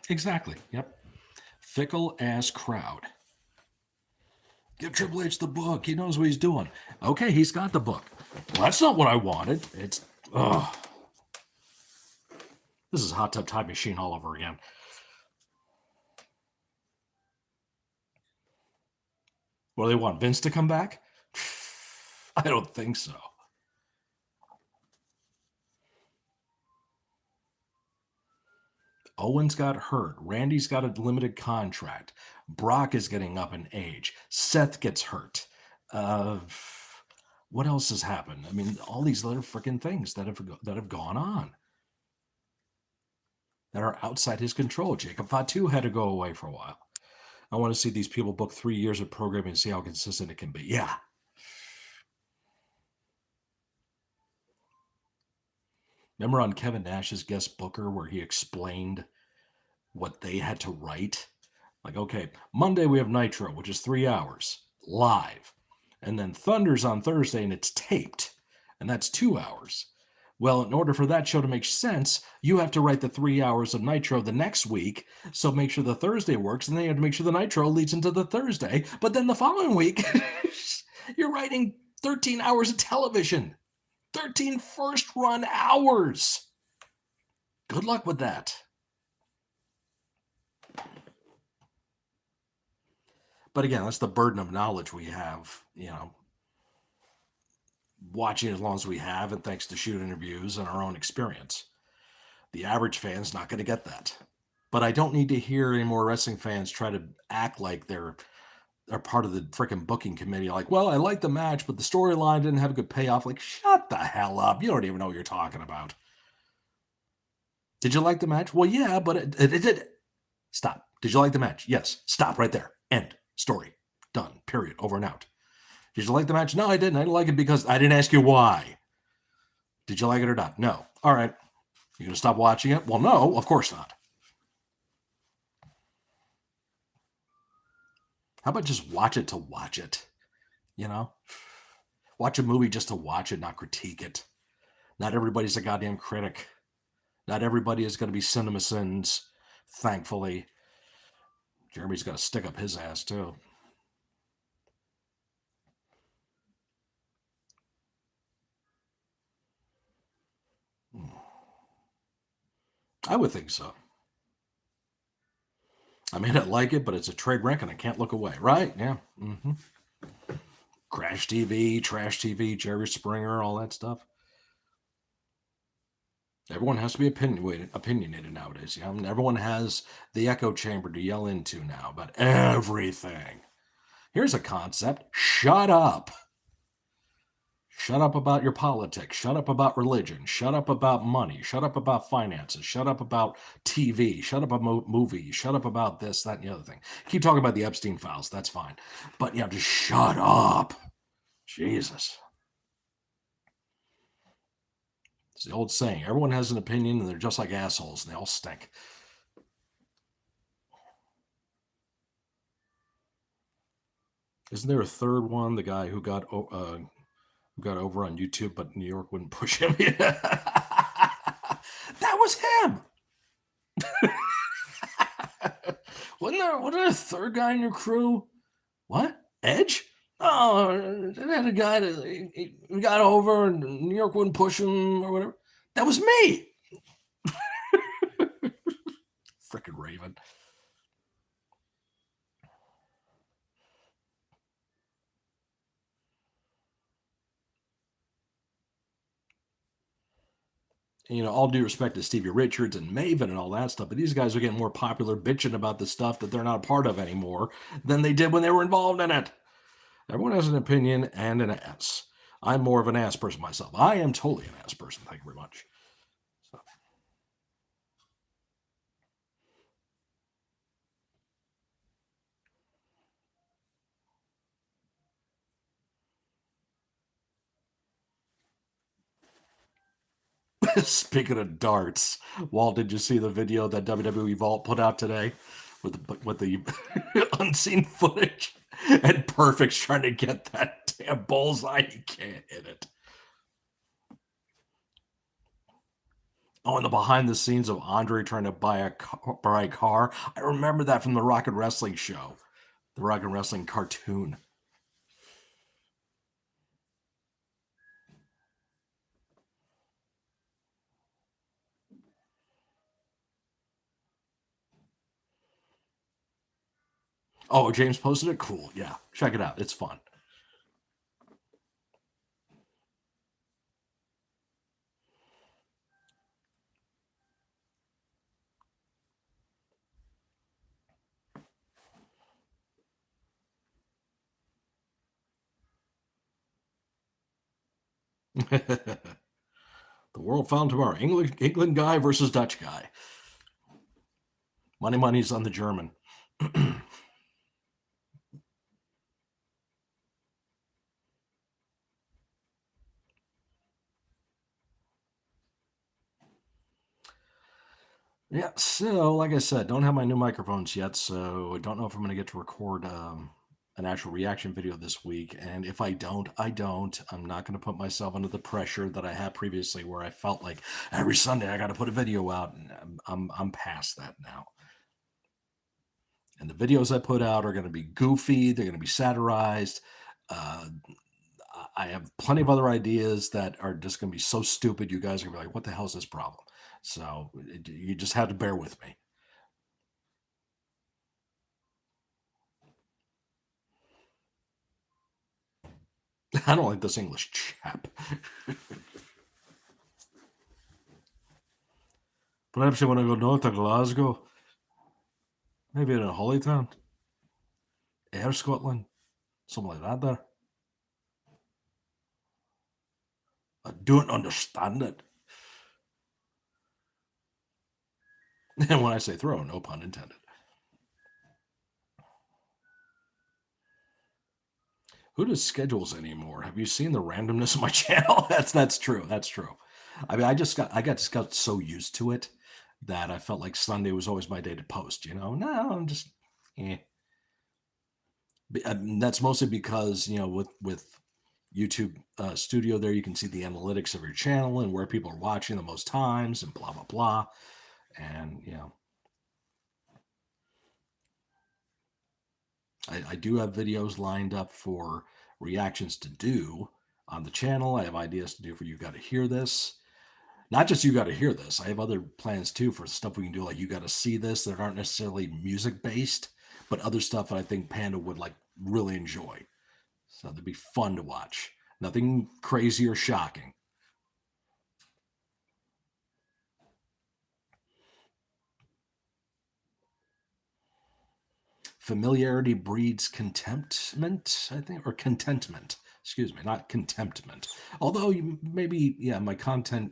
Exactly. Yep. Fickle ass crowd. Give Triple H the book. He knows what he's doing. Okay, he's got the book. Well, that's not what I wanted. It's this is Hot Tub Time Machine all over again. What do they want? Vince to come back? I don't think so. Owens got hurt. Randy's got a limited contract. Brock is getting up in age. Seth gets hurt. What else has happened? I mean, all these other freaking things that have gone on that are outside his control. Jacob Fatu had to go away for a while. I want to see these people book 3 years of programming and see how consistent it can be. Yeah. Remember on Kevin Nash's guest booker where he explained what they had to write? Like, okay, Monday we have Nitro, which is 3 hours live. And then Thunder's on Thursday and it's taped. And that's 2 hours. Well, in order for that show to make sense, you have to write the 3 hours of Nitro the next week. So make sure the Thursday works. And then you have to make sure the Nitro leads into the Thursday. But then the following week, you're writing 13 hours of television. 13 first run hours. Good luck with that. But again, that's the burden of knowledge we have, watching as long as we have, and thanks to shoot interviews and our own experience. The average fan's not going to get that. But I don't need to hear any more wrestling fans try to act like they're part of the freaking booking committee. Like, well, I like the match, but the storyline didn't have a good payoff. Like, shut the hell up. You don't even know what you're talking about. Did you like the match? Well, yeah, but it did. Stop. Did you like the match? Yes. Stop right there. End. Story. Done. Period. Over and out. Did you like the match? No, I didn't. I didn't like it because I didn't ask you why. Did you like it or not? No. All right. You gonna stop watching it? Well, no, of course not. How about just watch it to watch it? Watch a movie just to watch it, not critique it. Not everybody's a goddamn critic. Not everybody is going to be CinemaSins, thankfully. Jeremy's got to stick up his ass, too. I would think so. I may not like it, but it's a trade wreck and I can't look away, right? Yeah. Crash TV, Trash TV, Jerry Springer, all that stuff. Everyone has to be opinionated nowadays. Yeah, and everyone has the echo chamber to yell into now about everything. Here's a concept: shut up. Shut up about your politics. Shut up about religion. Shut up about money. Shut up about finances. Shut up about TV. Shut up about movies. Shut up about this, that, and the other thing. Keep talking about the Epstein files. That's fine. But, just shut up. Jesus. It's the old saying: everyone has an opinion and they're just like assholes and they all stink. Isn't there a third one? The guy who got over on YouTube, but New York wouldn't push him. That was him. Wasn't there a third guy in your crew? What? Edge? Oh, they had a guy that he got over and New York wouldn't push him or whatever. That was me. Frickin' Raven. All due respect to Stevie Richards and Maven and all that stuff, but these guys are getting more popular bitching about the stuff that they're not a part of anymore than they did when they were involved in it. Everyone has an opinion and an ass. I'm more of an ass person myself. I am totally an ass person. Thank you very much. Speaking of darts, Walt, did you see the video that WWE Vault put out today with the unseen footage? And Perfect's trying to get that damn bullseye. He can't hit it. Oh, and the behind the scenes of Andre trying to buy a car. I remember that from the Rock and Wrestling show, the Rock and Wrestling cartoon. Oh, James posted it? Cool. Yeah, check it out. It's fun. The world found tomorrow. England guy versus Dutch guy. Money's on the German. Yeah, so like I said, don't have my new microphones yet, so I don't know if I'm going to get to record an actual reaction video this week. And if I don't, I don't. I'm not going to put myself under the pressure that I had previously, where I felt like every Sunday I got to put a video out, and I'm past that now. And the videos I put out are going to be goofy. They're going to be satirized. I have plenty of other ideas that are just going to be so stupid. You guys are going to be like, what the hell is this problem? So you just have to bear with me. I don't like this English chap. Perhaps you want to go north to Glasgow? Maybe in Hollytown? Air Scotland? Something like that there? I don't understand it. And when I say throw, no pun intended. Who does schedules anymore? Have you seen the randomness of my channel? That's true. That's true. I mean, I just got so used to it that I felt like Sunday was always my day to post. No, I'm just, that's mostly because with YouTube Studio, there you can see the analytics of your channel and where people are watching the most times and blah blah blah, and I do have videos lined up for reactions to do on the channel. I have ideas to do for You Gotta Hear This. Not just You Gotta Hear This. I have other plans too for stuff we can do, like You Gotta See This, that aren't necessarily music based, but other stuff that I think Panda would really enjoy. So they'd be fun to watch. Nothing crazy or shocking. familiarity breeds contentment, I think, or contentment. Excuse me, not contentment. Although maybe, yeah, my content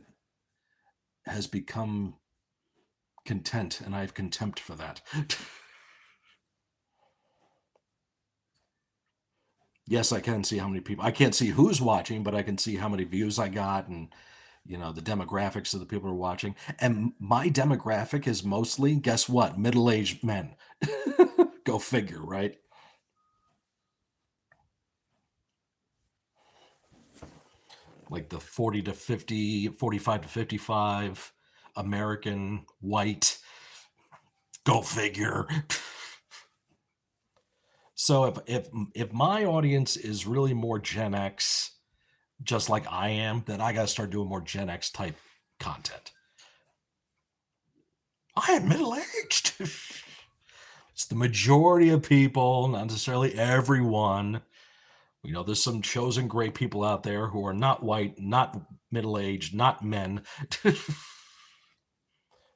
has become content and I have contempt for that. Yes, I can see how many people. I can't see who's watching, but I can see how many views I got and the demographics of the people who are watching. And my demographic is mostly, guess what? Middle-aged men. Go figure, right? Like the 40 to 50, 45 to 55, American, white. Go figure. So if my audience is really more Gen X, just like I am, then I got to start doing more Gen X type content. I am middle aged. It's the majority of people, not necessarily everyone. There's some chosen great people out there who are not white, not middle aged, not men.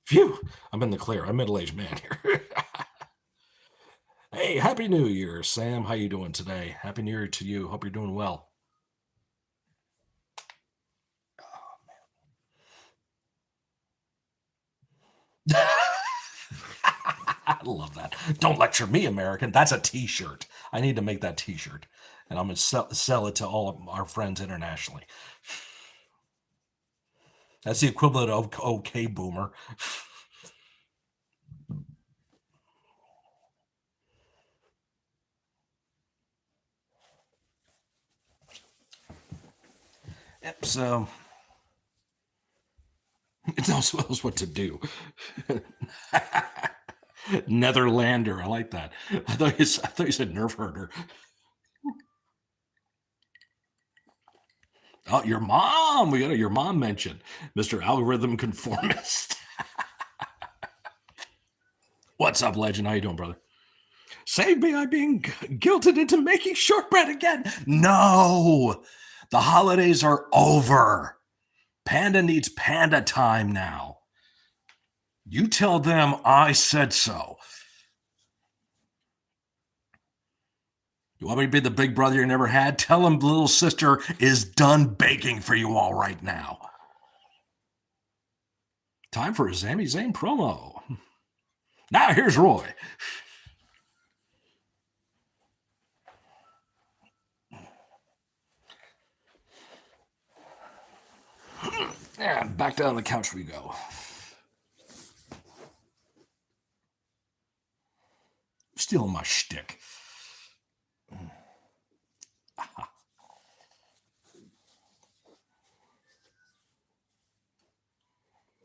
Phew, I'm in the clear. I'm a middle aged man here. Hey, Happy New Year, Sam. How you doing today? Happy New Year to you. Hope you're doing well. I love that. Don't lecture me, American. That's a T-shirt. I need to make that T-shirt, and I'm gonna sell it to all of our friends internationally. That's the equivalent of "Okay, Boomer." Yep. So it knows what to do. Netherlander. I like that. I thought you said nerf herder. Oh, your mom. We got your mom mentioned, Mr. Algorithm Conformist. What's up, legend? How you doing, brother? Save me! I'm being guilted into making shortbread again. No, the holidays are over. Panda needs panda time now. You tell them I said so. You want me to be the big brother you never had? Tell them the little sister is done baking for you all right now. Time for a Sami Zayn promo. Now here's Roy. And back down the couch we go. Stealing my shtick.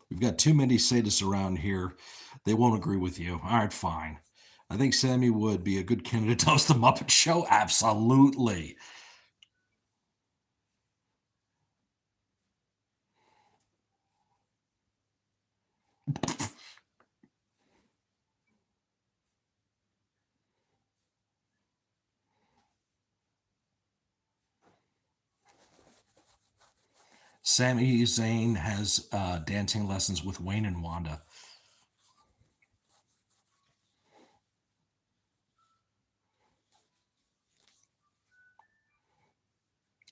We've got too many sadists around here. They won't agree with you. All right, fine. I think Sammy would be a good candidate to host the Muppet Show. Absolutely. Sami Zayn has dancing lessons with Wayne and Wanda.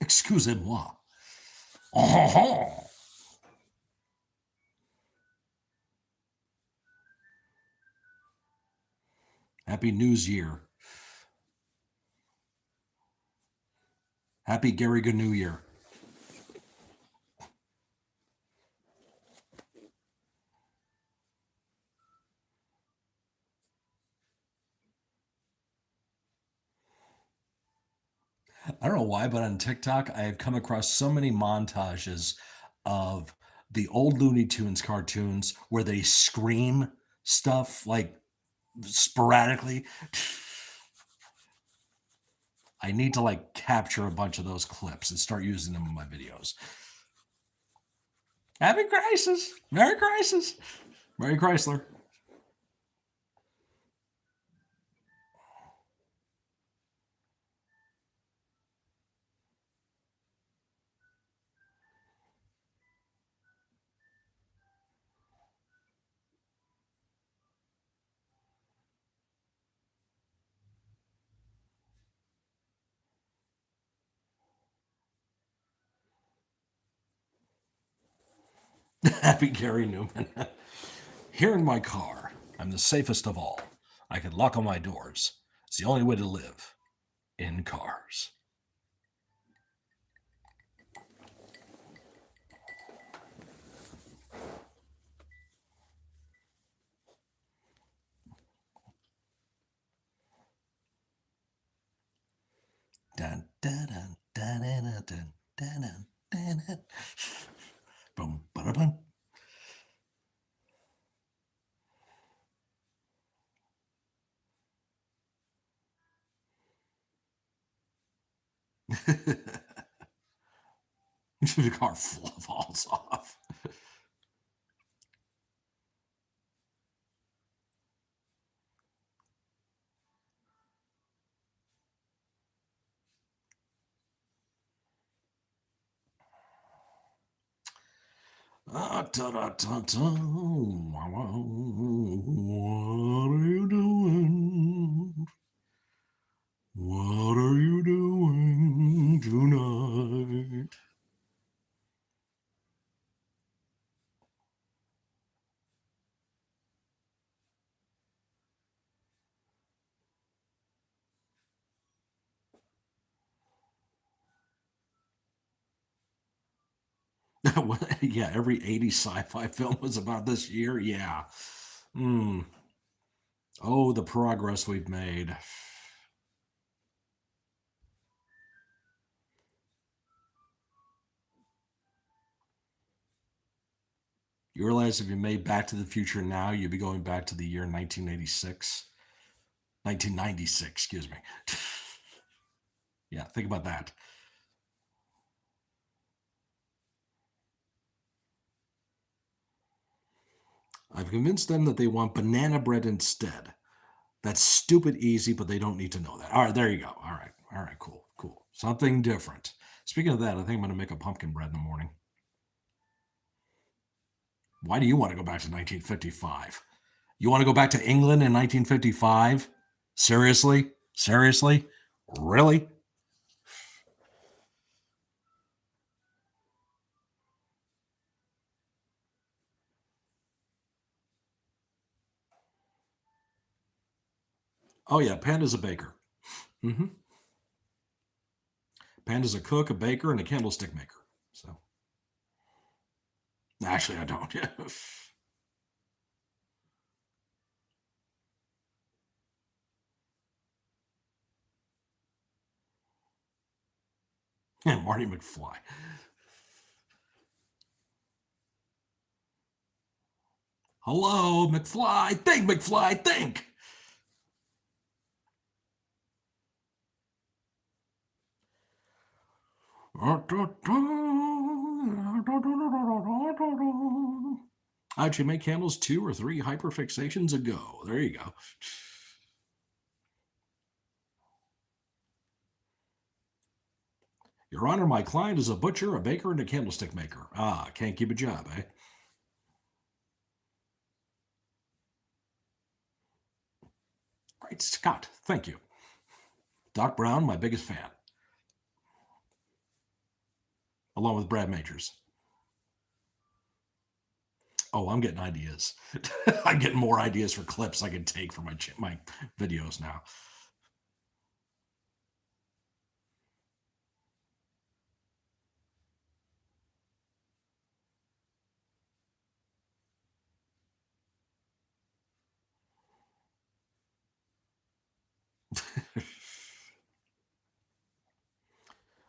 Excusez-moi. Oh. Happy News Year. Happy Gary New Year. I don't know why, but on TikTok, I have come across so many montages of the old Looney Tunes cartoons where they scream stuff like sporadically. I need to like capture a bunch of those clips and start using them in my videos. Happy Crisis! Merry Crisis! Merry Chrysler. Happy Gary Newman. Here in my car, I'm the safest of all. I can lock all my doors. It's the only way to live in cars. Dun, dun, dun, dun, dun, dun, dun, dun, dun, dun. Boom, ba-da-bum. The car falls off. Ah, ta-da-ta-ta. What are you doing? What are you doing tonight? Well, yeah, every 80s sci-fi film was about this year. Yeah. Mm. Oh, the progress we've made. You realize if you made Back to the Future now, you'd be going back to the year 1986, 1996, excuse me. Yeah, think about that. I've convinced them that they want banana bread instead. That's stupid easy, but they don't need to know that. All right, there you go. All right, cool, cool. Something different. Speaking of that, I think I'm going to make a pumpkin bread in the morning. Why do you want to go back to 1955? You want to go back to England in 1955? Seriously? Seriously? Really? Oh, yeah, Panda's a baker. Mm-hmm. Panda's a cook, a baker, and a candlestick maker. So, actually, I don't. And Marty McFly. Hello, McFly. Think, McFly. Think. How'd you make candles 2 or 3 hyperfixations ago? There you go. Your Honor, my client is a butcher, a baker, and a candlestick maker. Ah, can't keep a job, eh? Great Scott, thank you. Doc Brown, my biggest fan, along with Brad Majors. Oh, I'm getting ideas. I'm getting more ideas for clips I can take for my videos now.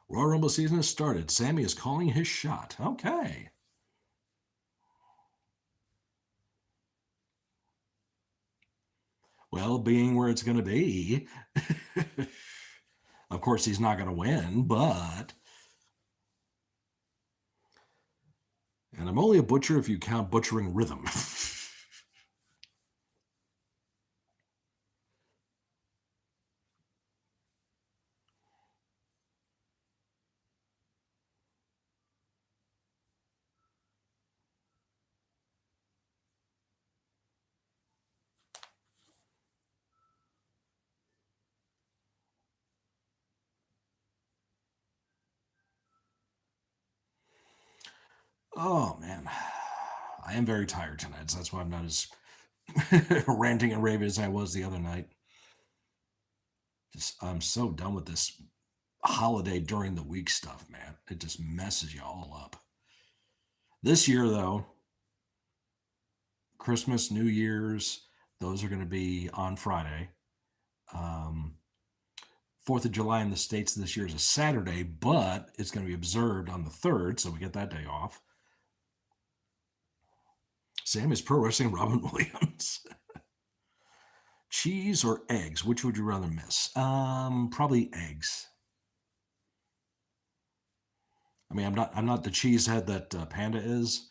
Royal Rumble season has started. Sammy is calling his shot. Okay. Well, being where it's going to be, of course, he's not going to win, but. And I'm only a butcher if you count butchering rhythm. Oh, man. I am very tired tonight, so that's why I'm not as ranting and raving as I was the other night. Just I'm so done with this holiday during the week stuff, man. It just messes you all up. This year, though, Christmas, New Year's, those are going to be on Friday. 4th of July in the States this year is a Saturday, but it's going to be observed on the 3rd, so we get that day off. Same as Pro Wrestling Robin Williams. Cheese or eggs? Which would you rather miss? Probably eggs. I mean, I'm not the cheesehead that Panda is,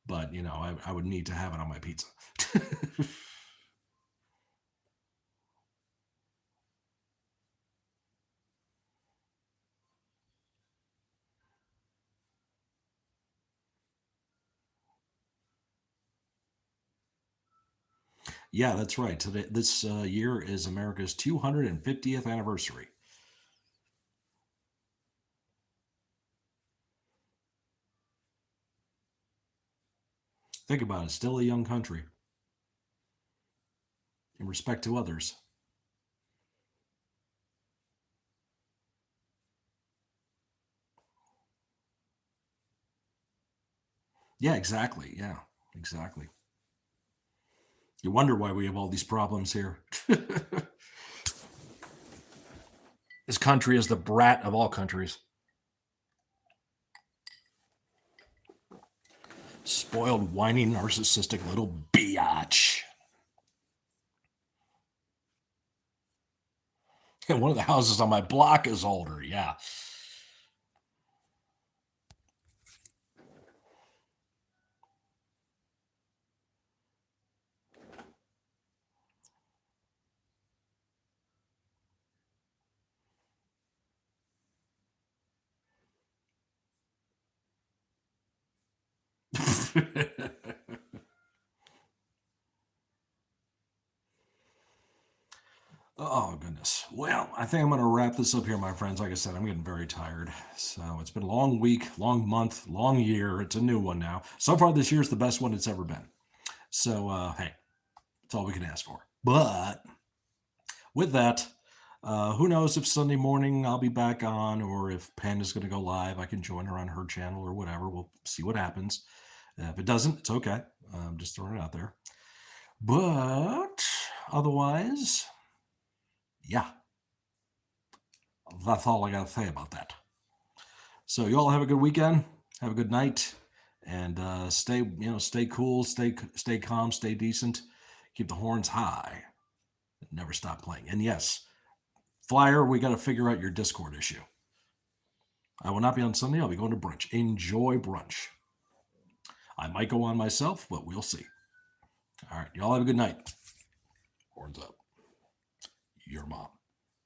but you know, I would need to have it on my pizza. Yeah, that's right. Today, this year is America's 250th anniversary. Think about it, still a young country in respect to others. Yeah, exactly. Yeah, exactly. You wonder why we have all these problems here. This country is the brat of all countries. Spoiled, whiny, narcissistic little biatch. And one of the houses on my block is older. Yeah. Oh, goodness. Well, I think I'm going to wrap this up here, my friends. Like I said, I'm getting very tired. So it's been a long week, long month, long year. It's a new one now. So far, this year's the best one it's ever been. So, hey, that's all we can ask for. But with that, who knows if Sunday morning I'll be back on or if Panda's going to go live. I can join her on her channel or whatever. We'll see what happens. If it doesn't, it's okay. I'm just throwing it out there. But otherwise, yeah, that's all I got to say about that. So you all have a good weekend. Have a good night, and stay cool, stay calm, stay decent. Keep the horns high. Never stop playing. And yes, Flyer, we got to figure out your Discord issue. I will not be on Sunday. I'll be going to brunch. Enjoy brunch. I might go on myself, but we'll see. All right. Y'all have a good night. Horns up. Your mom.